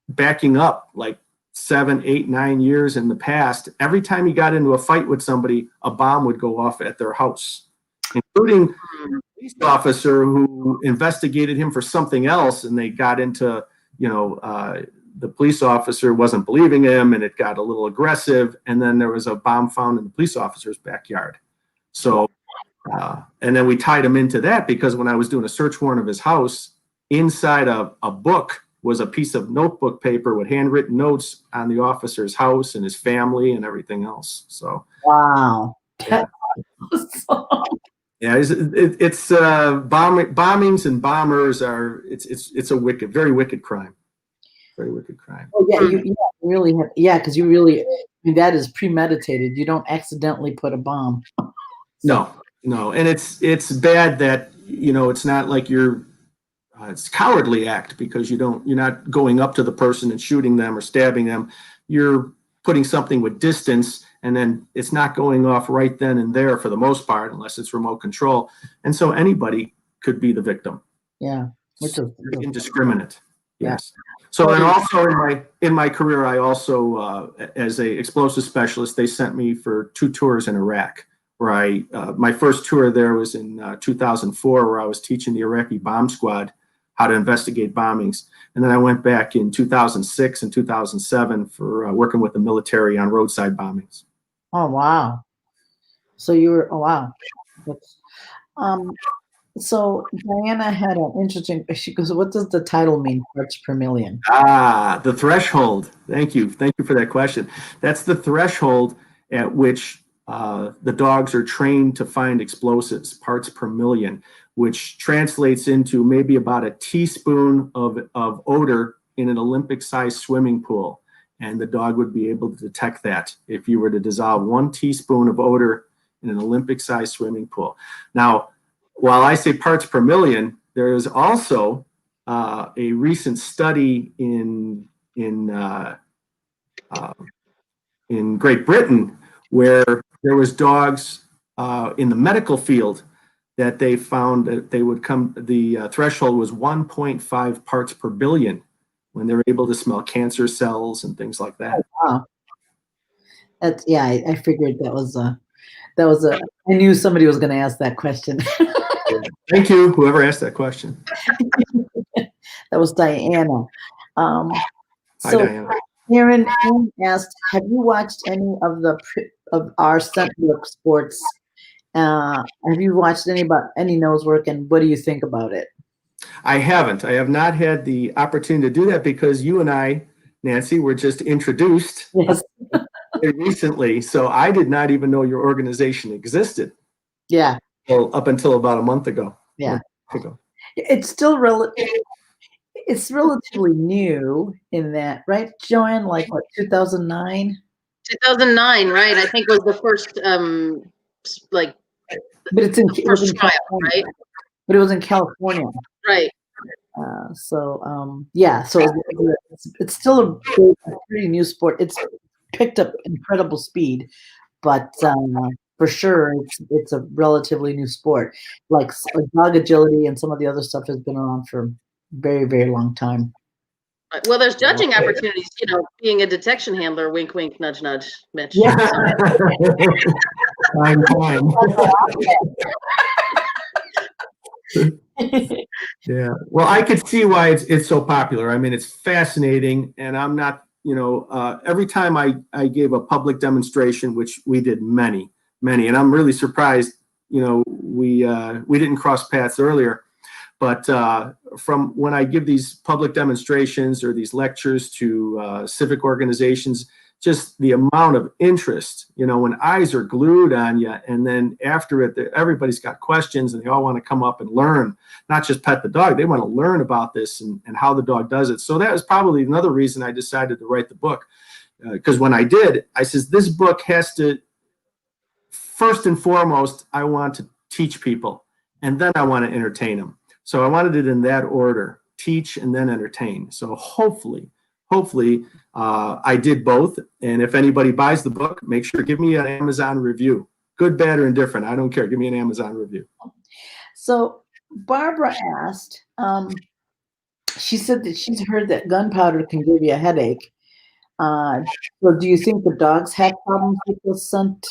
backing up like 7, 8, 9 years in the past, every time he got into a fight with somebody, a bomb would go off at their house, including a police officer who investigated him for something else, and they got into the police officer wasn't believing him, and it got a little aggressive. And then there was a bomb found in the police officer's backyard. So, and then we tied him into that because when I was doing a search warrant of his house, inside a book was a piece of notebook paper with handwritten notes on the officer's house and his family and everything else. So, wow. Yeah. Yeah, it's bombings and bombers are it's a very wicked crime. Very wicked crime. Oh yeah, you really have, because you really, I mean, that is premeditated. You don't accidentally put a bomb. No, and it's bad that it's not like it's a cowardly act because you're not going up to the person and shooting them or stabbing them. You're putting something with distance, and then it's not going off right then and there for the most part, unless it's remote control. And so anybody could be the victim. Yeah, which is indiscriminate. Yes. So and also in my career, I also as a explosive specialist, they sent me for 2 tours in Iraq. Where my first tour there was in 2004, where I was teaching the Iraqi bomb squad how to investigate bombings. And then I went back in 2006 and 2007 for working with the military on roadside bombings. Oh, wow. So you were, oh, wow. So Diana had an interesting, she goes, what does the title mean, parts per million? The threshold. Thank you. Thank you for that question. That's the threshold at which the dogs are trained to find explosives, parts per million, which translates into maybe about a teaspoon of odor in an Olympic-sized swimming pool. And the dog would be able to detect that if you were to dissolve 1 teaspoon of odor in an Olympic-sized swimming pool. Now, while I say parts per million, there is also a recent study in Great Britain where there was dogs in the medical field that they found that the threshold was 1.5 parts per billion when they're able to smell cancer cells and things like that. Oh, wow. I figured that was I knew somebody was going to ask that question. Thank you, whoever asked that question. That was Diana. Hi, Diana. Aaron asked, have you watched any of our Scentbook sports? Have you watched any nose work, and what do you think about it? I haven't. I have not had the opportunity to do that because you and I, Nancy, were just introduced recently. So I did not even know your organization existed. Yeah. Well, up until about a month ago. Yeah. It's still it's relatively new in that, right, Joanne? Like what, 2009? 2009, right? I think was the first but it was in trial, California, right? But it was in California. Right. So it's still a pretty new sport. It's picked up incredible speed, but for sure it's a relatively new sport. Like dog agility and some of the other stuff has been around for a very, very long time. Well, there's judging opportunities, being a detection handler, wink, wink, nudge, nudge, Mitch. Yeah. Fine. Yeah. Well, I could see why it's so popular. I mean, it's fascinating, and I'm not, every time I gave a public demonstration, which we did many, and I'm really surprised, we didn't cross paths earlier. But from when I give these public demonstrations or these lectures to civic organizations, just the amount of interest, when eyes are glued on you, and then after it, everybody's got questions and they all want to come up and learn, not just pet the dog. They want to learn about this and how the dog does it. So that was probably another reason I decided to write the book. Because when I did, I says, this book has to, first and foremost, I want to teach people, and then I want to entertain them. So I wanted it in that order, teach and then entertain. So hopefully I did both. And if anybody buys the book, make sure to give me an Amazon review. Good, bad, or indifferent. I don't care. Give me an Amazon review. So Barbara asked, she said that she's heard that gunpowder can give you a headache. So do you think the dogs have problems with the scent,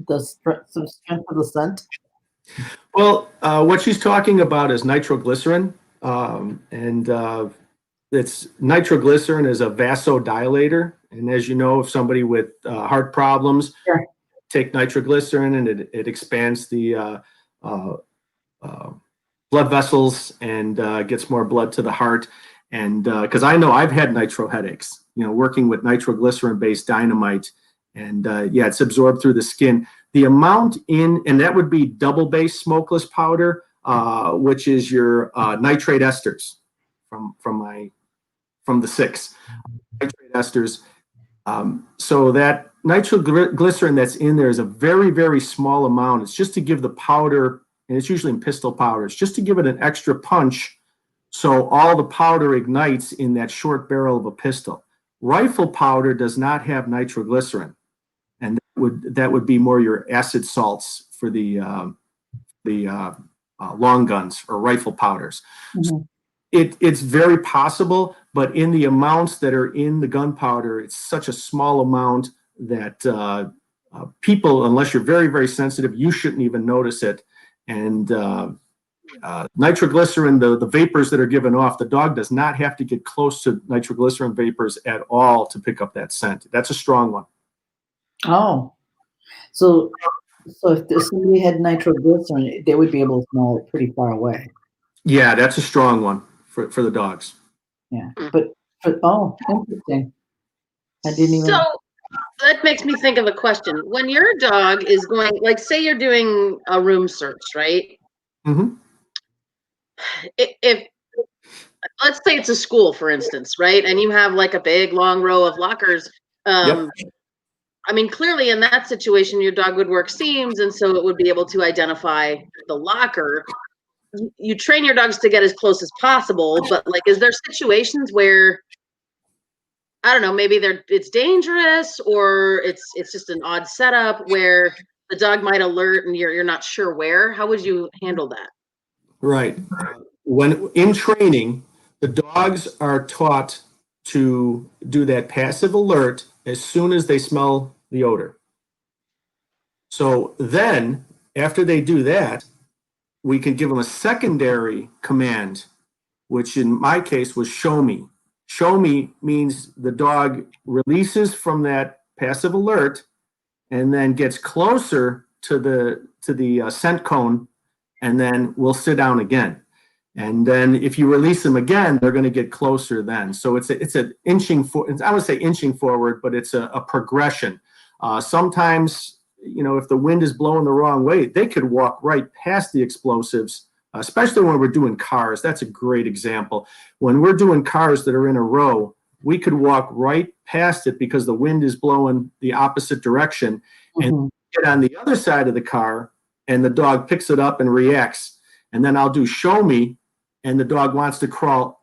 the strength of the scent? Well, what she's talking about is nitroglycerin, and it's nitroglycerin is a vasodilator. And as you know, if somebody with heart problems Sure. take nitroglycerin, and it expands the blood vessels and gets more blood to the heart. And because I know I've had nitro headaches, working with nitroglycerin-based dynamite. And yeah, it's absorbed through the skin. The amount and that would be double-base smokeless powder, which is your nitrate esters from the 6 nitrate esters. So that nitroglycerin that's in there is a very, very small amount. It's just to give the powder, and it's usually in pistol powder, it's just to give it an extra punch so all the powder ignites in that short barrel of a pistol. Rifle powder does not have nitroglycerin, and that would be more your acid salts for the long guns or rifle powders. Mhm. So it's very possible, but in the amounts that are in the gunpowder, it's such a small amount that people, unless you're very, very sensitive, you shouldn't even notice it. And nitroglycerin, the vapors that are given off, the dog does not have to get close to nitroglycerin vapors at all to pick up that scent. That's a strong one. Oh, so if somebody had nitroglycerin, they would be able to smell it pretty far away. Yeah, that's a strong one for the dogs. Yeah, but interesting. I didn't even. So that makes me think of a question. When your dog is going, like, say you're doing a room search, right? Mm-hmm. If let's say it's a school, for instance, right? And you have like a big long row of lockers. Yep. I mean, clearly in that situation, your dog would work seams, and so it would be able to identify the locker. You train your dogs to get as close as possible, but like, is there situations where, I don't know, maybe it's dangerous, or it's just an odd setup where the dog might alert and you're not sure where? How would you handle that? Right. When in training, the dogs are taught to do that passive alert as soon as they smell the odor. So then, after they do that, we can give them a secondary command, which in my case was show me. Show me means the dog releases from that passive alert and then gets closer to the scent cone, and then we'll sit down again. And then if you release them again, they're going to get closer then. So it's an inching I would say inching forward, but it's a progression. Sometimes, if the wind is blowing the wrong way, they could walk right past the explosives, especially when we're doing cars. That's a great example. When we're doing cars that are in a row, we could walk right past it because the wind is blowing the opposite direction, and get on the other side of the car, and the dog picks it up and reacts. And then I'll do show me, and the dog wants to crawl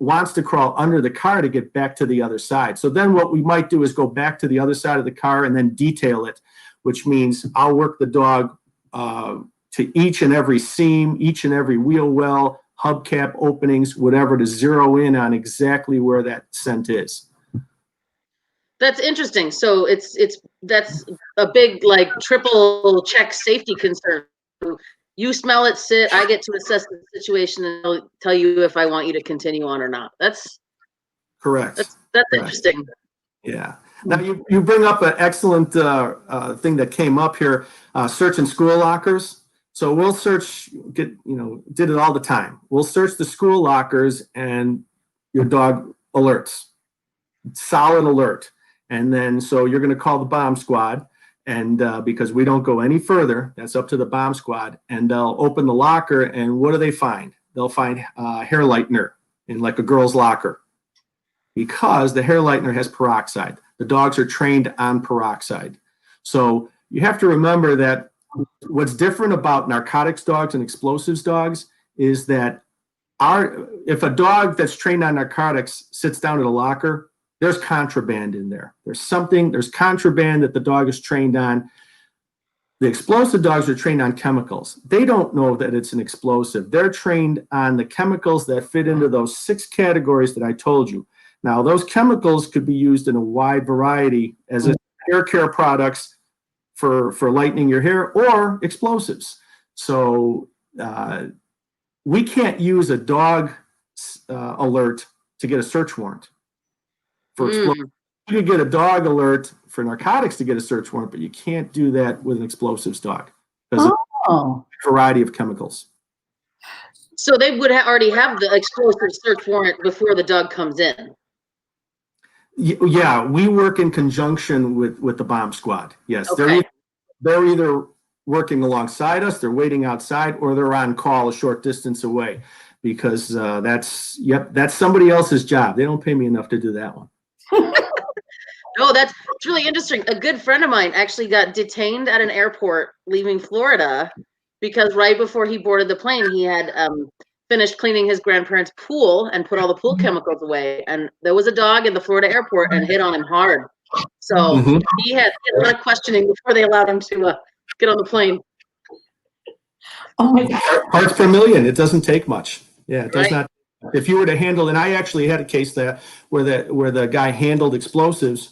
under the car to get back to the other side. So then what we might do is go back to the other side of the car and then detail it, which means I'll work the dog to each and every seam, each and every wheel well, hubcap openings, whatever, to zero in on exactly where that scent is. That's interesting. So that's a big, like, triple check safety concern. You smell it, sit, I get to assess the situation and I'll tell you if I want you to continue on or not. That's correct. That's correct. Interesting. Yeah. Now you bring up an excellent thing that came up here, searching school lockers. So we'll did it all the time. We'll search the school lockers and your dog alerts, solid alert. And then, so you're going to call the bomb squad, and because we don't go any further, that's up to the bomb squad, and they'll open the locker, and what do they find? They'll find hair lightener in like a girl's locker, because the hair lightener has peroxide. The dogs are trained on peroxide. So you have to remember that what's different about narcotics dogs and explosives dogs is that if a dog that's trained on narcotics sits down at a locker, there's contraband in there. There's contraband that the dog is trained on. The explosive dogs are trained on chemicals. They don't know that it's an explosive. They're trained on the chemicals that fit into those 6 categories that I told you. Now, those chemicals could be used in a wide variety as hair care products for lightening your hair, or explosives. So we can't use a dog alert to get a search warrant for explosives. You could get a dog alert for narcotics to get a search warrant, but you can't do that with an explosives dog because of a variety of chemicals. So they would already have the explosive search warrant before the dog comes in. Yeah, we work in conjunction with the bomb squad. Yes, Okay. they're either working alongside us, they're waiting outside, or they're on call a short distance away, because that's somebody else's job. They don't pay me enough to do that one. No, it's really interesting. A good friend of mine actually got detained at an airport leaving Florida because right before he boarded the plane, he had finished cleaning his grandparents' pool and put all the pool chemicals away. And there was a dog in the Florida airport and hit on him hard. So he had a lot of questioning before they allowed him to get on the plane. Oh my God. Parts per million. It doesn't take much. Yeah, it does Right. not. If you were to handle, and I actually had a case where the guy handled explosives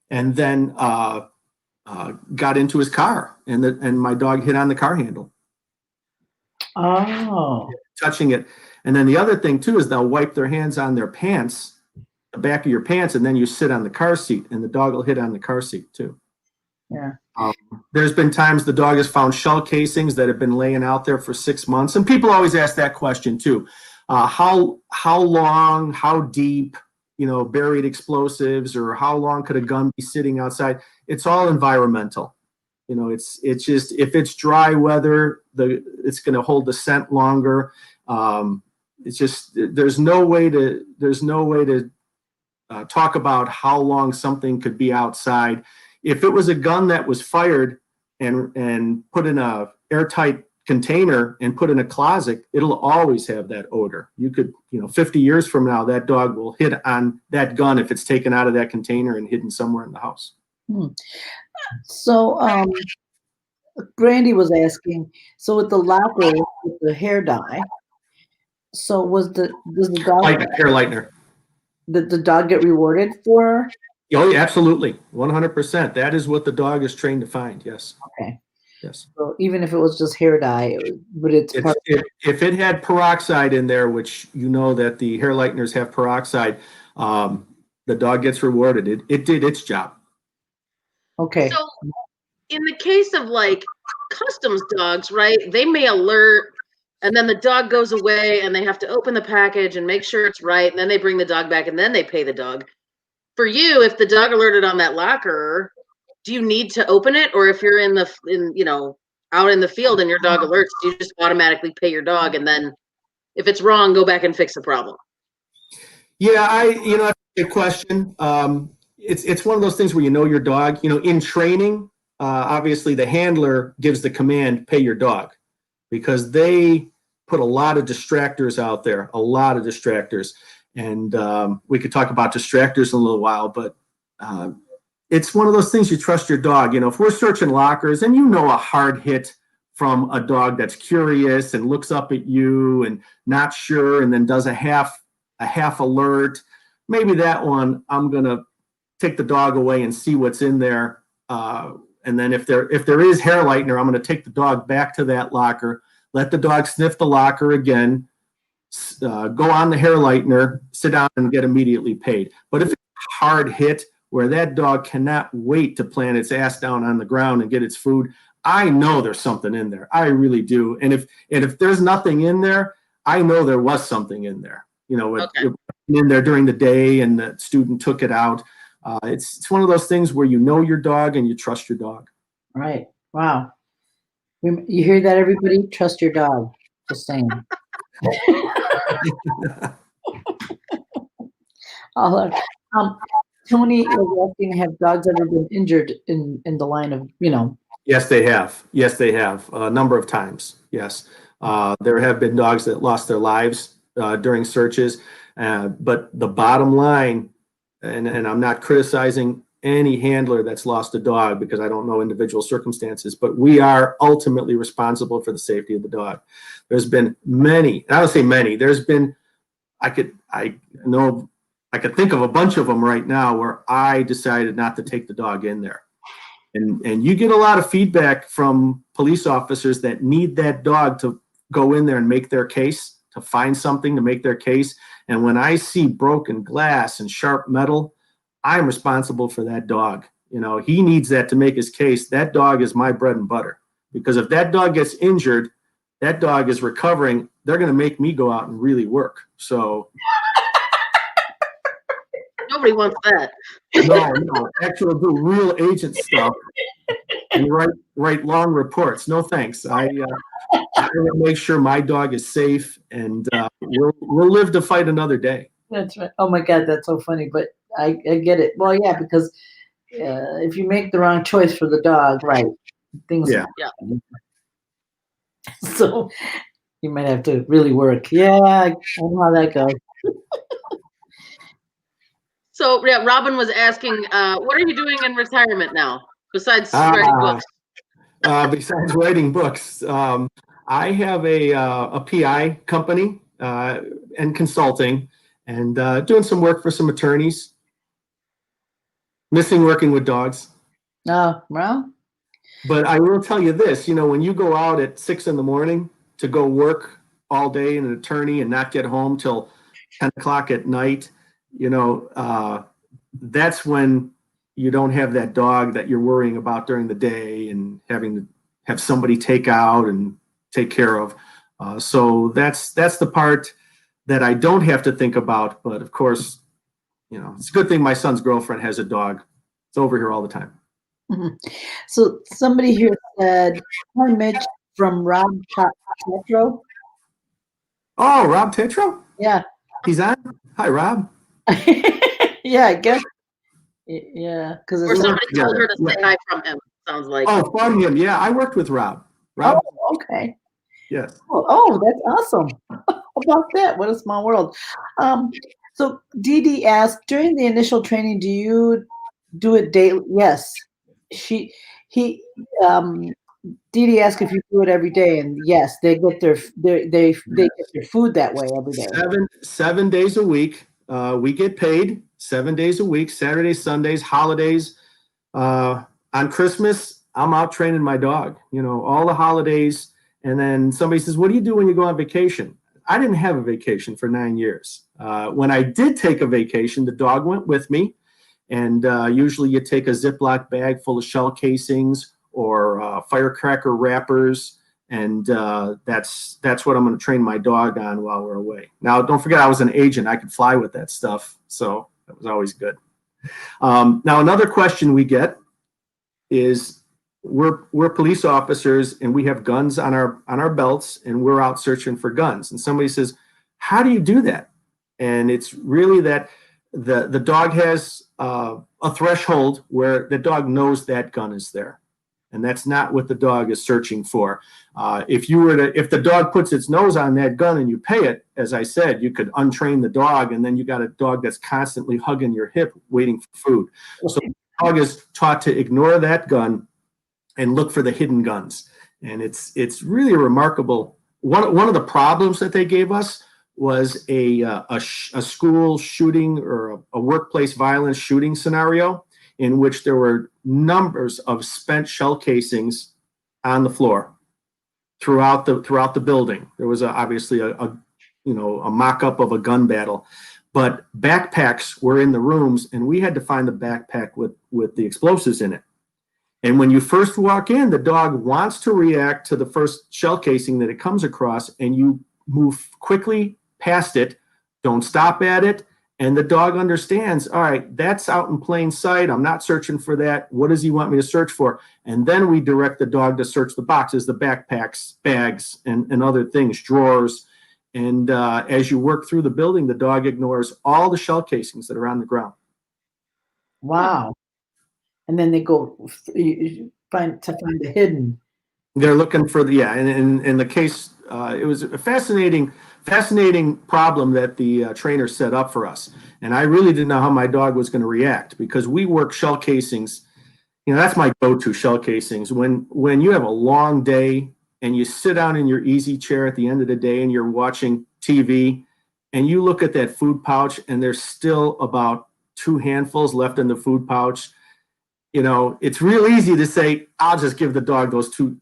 and then got into his car, and my dog hit on the car handle. Oh. Touching it. And then the other thing too is they'll wipe their hands on their pants, the back of your pants, and then you sit on the car seat, and the dog will hit on the car seat too. Yeah. There's been times the dog has found shell casings that have been laying out there for 6 months, and people always ask that question too. How long, how deep, buried explosives, or how long could a gun be sitting outside? It's all environmental. It's just, if it's dry weather, it's going to hold the scent longer. It's just, there's no way to talk about how long something could be outside. If it was a gun that was fired and put in a airtight container and put in a closet, it'll always have that odor. You could, 50 years from now, that dog will hit on that gun if it's taken out of that container and hidden somewhere in the house. So, Brandy was asking, so with the locker, with the hair dye, so does the dog, Hair lightener. did the dog get rewarded for? Oh, yeah, absolutely. 100%. That is what the dog is trained to find. Yes. Okay. Yes. So even if it was just hair dye, if it had peroxide in there, which that the hair lighteners have peroxide, the dog gets rewarded. It did its job. Okay. So in the case of like customs dogs, right, they may alert and then the dog goes away and they have to open the package and make sure it's right. And then they bring the dog back and then they pay the dog. For you, if the dog alerted on that locker, do you need to open it? Or if you're out in the field and your dog alerts, do you just automatically pay your dog? And then if it's wrong, go back and fix the problem? Yeah, that's a good question. It's one of those things where your dog, in training, obviously the handler gives the command, pay your dog, because they put a lot of distractors out there, And we could talk about distractors in a little while, but it's one of those things you trust your dog. If we're searching lockers and a hard hit from a dog that's curious and looks up at you and not sure and then does a half alert, maybe that one I'm going to take the dog away and see what's in there. And then if there is hair lightener, I'm going to take the dog back to that locker, let the dog sniff the locker again, go on the hair lightener, sit down and get immediately paid. But if it's a hard hit where that dog cannot wait to plant its ass down on the ground and get its food, I know there's something in there. I really do. And if there's nothing in there, I know there was something in there. It in there during the day and the student took it out. It's one of those things where your dog and you trust your dog. Right. Wow. You hear that, everybody? Trust your dog. Just saying. Tony was asking, have dogs ever been injured in the line of, Yes, they have. A number of times. Yes. There have been dogs that lost their lives during searches. But the bottom line, and I'm not criticizing any handler that's lost a dog because I don't know individual circumstances, but we are ultimately responsible for the safety of the dog. There's been many, and I would say many, I could think of a bunch of them right now where I decided not to take the dog in there. And you get a lot of feedback from police officers that need that dog to go in there and make their case, to find something to make their case. And when I see broken glass and sharp metal, I'm responsible for that dog. He needs that to make his case. That dog is my bread and butter. Because if that dog gets injured, that dog is recovering. They're going to make me go out and really work. So Nobody wants that. no, actually do real agent stuff and write long reports. No thanks. I will make sure my dog is safe, and we'll live to fight another day. That's right. Oh my God, that's so funny. But I get it. Well, yeah, because if you make the wrong choice for the dog, right, things. Yeah. So you might have to really work. Yeah, I know how that goes. So yeah, Robin was asking, what are you doing in retirement now besides writing books? Besides writing books, I have a PI company and consulting, and doing some work for some attorneys. Missing working with dogs. Oh, well. But I will tell you this, when you go out at 6 a.m. to go work all day in an attorney and not get home till 10 o'clock at night, that's when you don't have that dog that you're worrying about during the day and having to have somebody take out and take care of. So that's the part that I don't have to think about. But of course, it's a good thing my son's girlfriend has a dog. It's over here all the time. Mm-hmm. So somebody here said, "Hi, Mitch," from Rob Tetro. Oh, Rob Tetro? Yeah. He's on? Hi, Rob. Yeah, I guess. Yeah, because Or somebody told her to say hi from him. Sounds like. Oh, from him. Yeah, I worked with Rob. Oh, okay. Yes. Oh, that's awesome. How about that? What a small world. So Dee Dee asked, during the initial training, do you do it daily? Yes. Dee Dee asked if you do it every day, and yes, they get their food that way every day. 7 days a week. We get paid 7 days a week, Saturdays, Sundays, holidays. On Christmas, I'm out training my dog, all the holidays. And then somebody says, what do you do when you go on vacation? I didn't have a vacation for 9 years. When I did take a vacation, the dog went with me. And usually you take a Ziploc bag full of shell casings or firecracker wrappers. And that's what I'm going to train my dog on while we're away. Now, don't forget, I was an agent. I could fly with that stuff. So that was always good. Now, another question we get is, we're police officers and we have guns on our belts and we're out searching for guns. And somebody says, how do you do that? And it's really that the dog has a threshold where the dog knows that gun is there. And that's not what the dog is searching for. If the dog puts its nose on that gun and you pay it, as I said, you could untrain the dog, and then you got a dog that's constantly hugging your hip, waiting for food. So the dog is taught to ignore that gun and look for the hidden guns. And it's really remarkable. One of the problems that they gave us was a school shooting or a workplace violence shooting scenario in which there were numbers of spent shell casings on the floor throughout the building. There was obviously a mock-up of a gun battle, but backpacks were in the rooms, and we had to find the backpack with the explosives in it. And when you first walk in, the dog wants to react to the first shell casing that it comes across, and you move quickly past it, don't stop at it, and the dog understands, all right, that's out in plain sight. I'm not searching for that. What does he want me to search for? And then we direct the dog to search the boxes, the backpacks, bags, and other things, drawers. And as you work through the building, the dog ignores all the shell casings that are on the ground. Wow. And then they go find the hidden. They're looking for in the case, it was a fascinating problem that the trainer set up for us. And I really didn't know how my dog was going to react, because we work shell casings. That's my go-to, shell casings. When you have a long day and you sit down in your easy chair at the end of the day and you're watching TV and you look at that food pouch and there's still about 2 handfuls left in the food pouch, it's real easy to say, I'll just give the dog those 2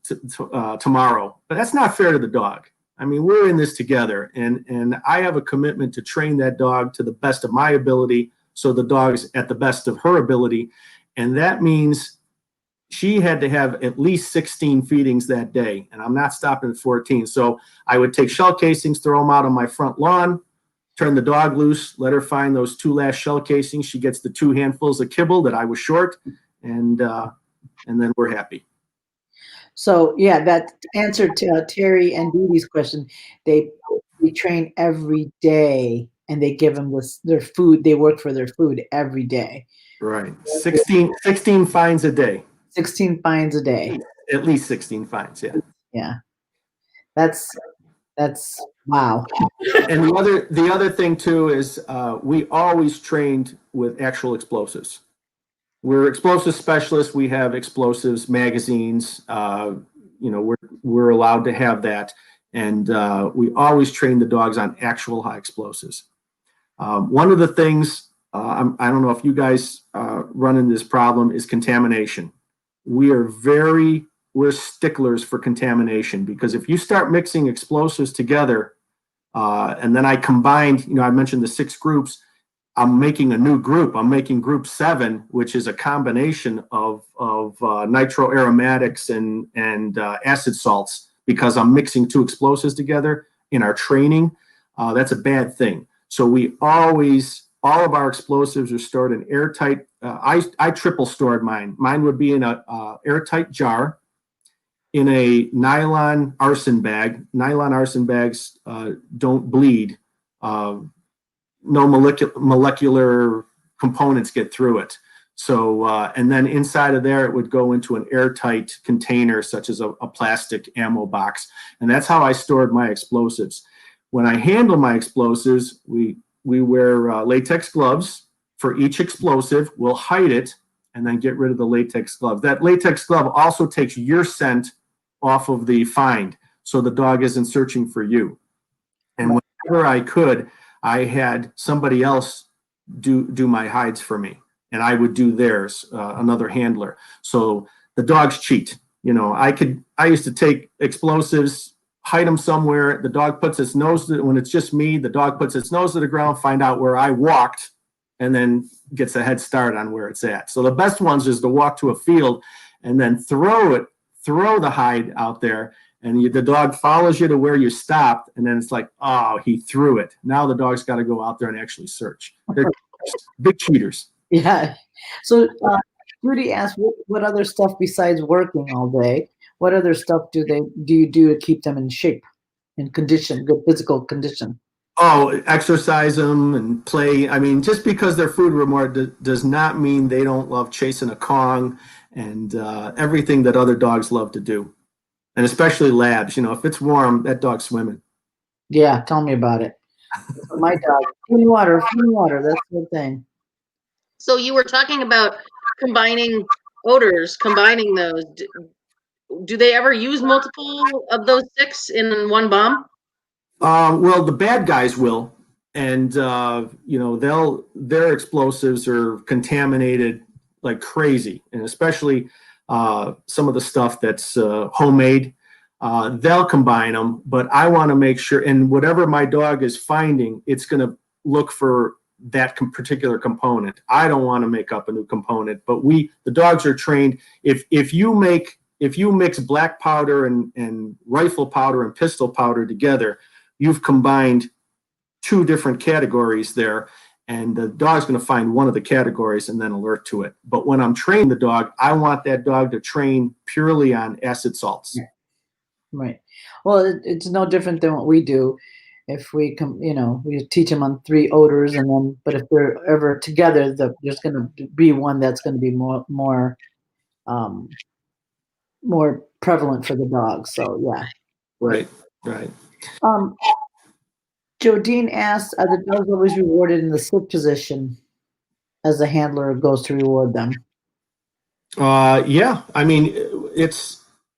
tomorrow. But that's not fair to the dog. I mean, we're in this together, and I have a commitment to train that dog to the best of my ability, so the dog's at the best of her ability, and that means she had to have at least 16 feedings that day, and I'm not stopping at 14. So I would take shell casings, throw them out on my front lawn, turn the dog loose, let her find those 2 last shell casings. She gets the 2 handfuls of kibble that I was short, and then we're happy. So yeah, that answered to Terry and Dee Dee's question. We train every day, and they give them their food. They work for their food every day. Right. 16 fines a day. 16 fines a day. At least 16 fines, yeah. Yeah. That's wow. And the other thing too is we always trained with actual explosives. We're explosive specialists. We have explosives magazines. We're allowed to have that, and we always train the dogs on actual high explosives. One of the things I don't know if you guys run into this problem is contamination. We're sticklers for contamination, because if you start mixing explosives together, and then I combined, I mentioned the 6 groups. I'm making a new group. I'm making group 7, which is a combination of nitroaromatics and acid salts, because I'm mixing 2 explosives together in our training. That's a bad thing. So all of our explosives are stored in airtight. I triple stored mine. Mine would be in a airtight jar, in a nylon arson bag. Nylon arson bags don't bleed. No molecular components get through it. So, and then inside of there, it would go into an airtight container, such as a plastic ammo box. And that's how I stored my explosives. When I handle my explosives, we wear latex gloves for each explosive. We'll hide it and then get rid of the latex glove. That latex glove also takes your scent off of the find, so the dog isn't searching for you. And whenever I could, I had somebody else do my hides for me, and I would do theirs, another handler. So the dogs cheat. I used to take explosives, hide them somewhere. The dog puts its nose when it's just me, the dog puts its nose to the ground, find out where I walked, and then gets a head start on where it's at. So the best ones is to walk to a field and then throw the hide out there, and the dog follows you to where you stopped, and then it's like, oh, he threw it. Now the dog's got to go out there and actually search. They're big cheaters. Yeah. So Judy asked, what other stuff besides working all day? What other stuff do you do to keep them in shape, in condition, good physical condition? Oh, exercise them and play. I mean, just because they're food reward does not mean they don't love chasing a Kong and everything that other dogs love to do. And especially labs, if it's warm, that dog's swimming. Yeah, tell me about it. My dog, clean water, that's the thing. So you were talking about combining odors, combining those. Do they ever use multiple of those 6 in one bomb? Well, the bad guys will, and their explosives are contaminated like crazy, and especially some of the stuff that's homemade. They'll combine them, but I want to make sure, and whatever my dog is finding, it's going to look for that particular component. I don't want to make up a new component, but the dogs are trained. If you mix black powder and rifle powder and pistol powder together, you've combined 2 different categories there, and the dog's going to find one of the categories and then alert to it. But when I'm training the dog, I want that dog to train purely on acid salts. Right. Well, it's no different than what we do. If we we teach them on 3 odors, but if they're ever together, there's going to be one that's going to be more prevalent for the dog. So yeah. Right. Jodine asked, are the dogs always rewarded in the sit position as the handler goes to reward them? Yeah. I mean,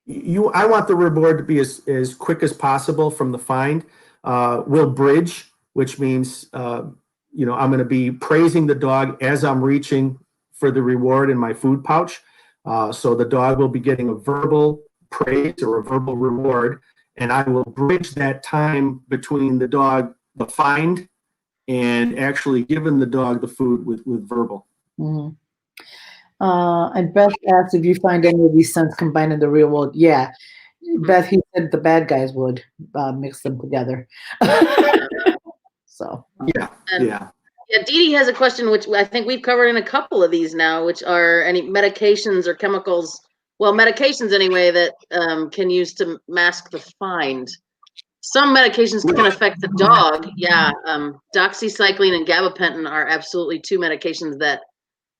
I want the reward to be as quick as possible from the find. We'll bridge, which means, I'm going to be praising the dog as I'm reaching for the reward in my food pouch. So the dog will be getting a verbal praise or a verbal reward. and I will bridge that time between the find, and actually giving the dog the food with verbal. Mm-hmm. And Beth asked if you find any of these scents combined in the real world. Yeah, Beth, he said the bad guys would mix them together. So yeah. Yeah, Dee Dee has a question, which I think we've covered in a couple of these now, which are any medications or chemicals, well, medications anyway, that can use to mask the find. Some medications can affect the dog. Yeah, doxycycline and gabapentin are absolutely two medications that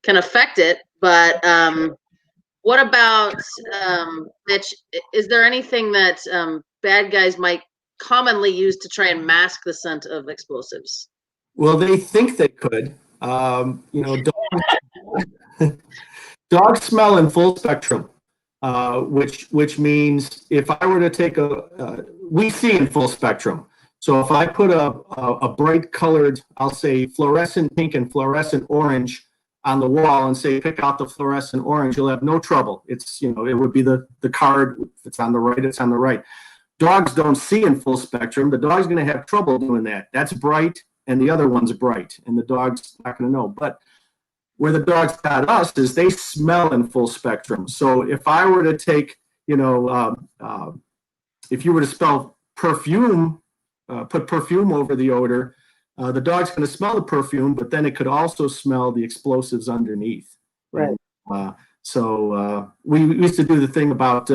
can affect it. But what about, Mitch, is there anything that bad guys might commonly use to try and mask the scent of explosives? Well, they think they could. Dogs smell in full spectrum, which means if I were to take we see in full spectrum. So if I put a bright colored, I'll say fluorescent pink and fluorescent orange on the wall and say, pick out the fluorescent orange, you'll have no trouble. It's, it would be the card. If it's on the right, it's on the right. Dogs don't see in full spectrum. The dog's going to have trouble doing that. That's bright, and the other one's bright, and the dog's not going to know. But where the dogs got us is they smell in full spectrum. So if I were to take, if you were to spell perfume, put perfume over the odor, the dog's going to smell the perfume, but then it could also smell the explosives underneath. Right. And, we used to do the thing about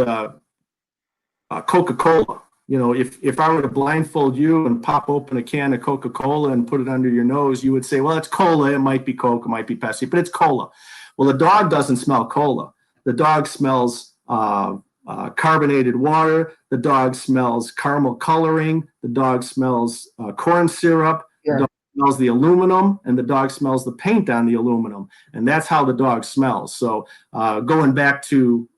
Coca-Cola. If I were to blindfold you and pop open a can of Coca-Cola and put it under your nose, you would say, well, it's cola. It might be Coke, it might be Pepsi, but it's cola. Well, the dog doesn't smell cola. The dog smells carbonated water. The dog smells caramel coloring. The dog smells corn syrup. Yeah. The dog smells the aluminum, and the dog smells the paint on the aluminum. And that's how the dog smells. So going back to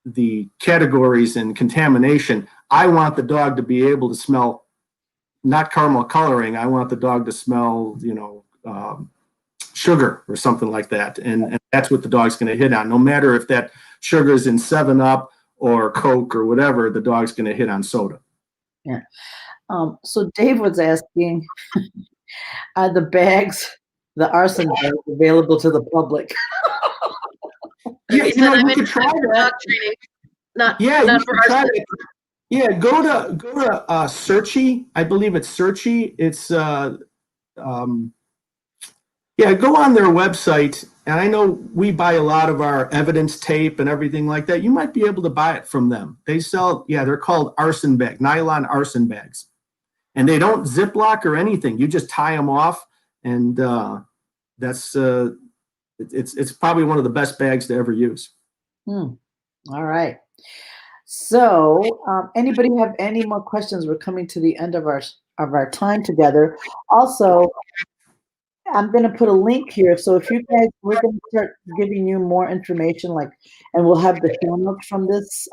the categories in contamination, I want the dog to be able to smell not caramel coloring. I want the dog to smell, sugar or something like that. And that's what the dog's going to hit on. No matter if that sugar is in 7-Up or Coke or whatever, the dog's going to hit on soda. Yeah. So Dave was asking, are the arson bags available to the public? Yeah, we could try that. Not for arson. Yeah, go to Searchy. I believe it's Searchy. It's go on their website, and I know we buy a lot of our evidence tape and everything like that. You might be able to buy it from them. They sell, they're called arson bag, nylon arson bags, and they don't Ziploc or anything. You just tie them off, and that's it's probably one of the best bags to ever use. All right. So, anybody have any more questions? We're coming to the end of our time together. Also, I'm going to put a link here. So if you guys, we're going to start giving you more information, and we'll have the show notes from this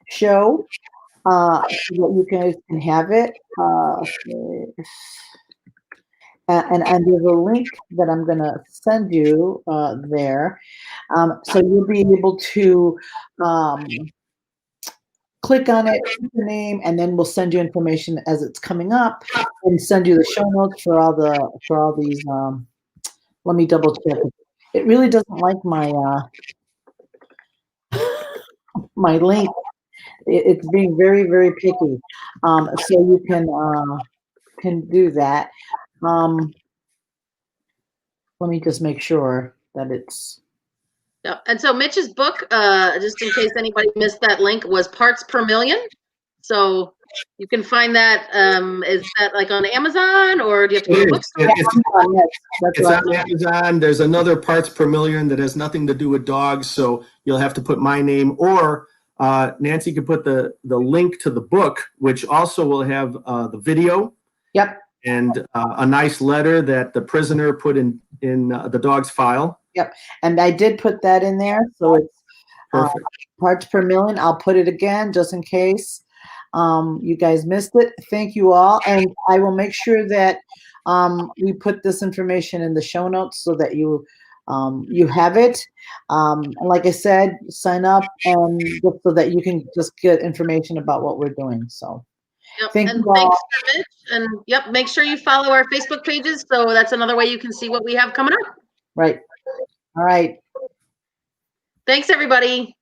show, so that you guys can have it. And there's a link that I'm going to send you there. So you'll be able to click on it, put your name, and then we'll send you information as it's coming up, and send you the show notes for all these. Let me double check. It really doesn't like my my link. It's being very, very picky. So you can do that. Let me just make sure that it's. Yeah, and so Mitch's book, just in case anybody missed that link, was Parts Per Million. So you can find that. Is that on Amazon, or do you have to go to a bookstore? It's on Amazon. There's another Parts Per Million that has nothing to do with dogs, so you'll have to put my name, or Nancy could put the link to the book, which also will have the video. Yep. And a nice letter that the prisoner put in the dog's file. Yep, and I did put that in there, so it's Parts Per Million. I'll put it again just in case you guys missed it. Thank you all, and I will make sure that we put this information in the show notes so that you you have it. And like I said, sign up just so that you can just get information about what we're doing. So Yep. thank And you all. thanks for Mitch. And yep, make sure you follow our Facebook pages. So that's another way you can see what we have coming up. Right. All right. Thanks, everybody.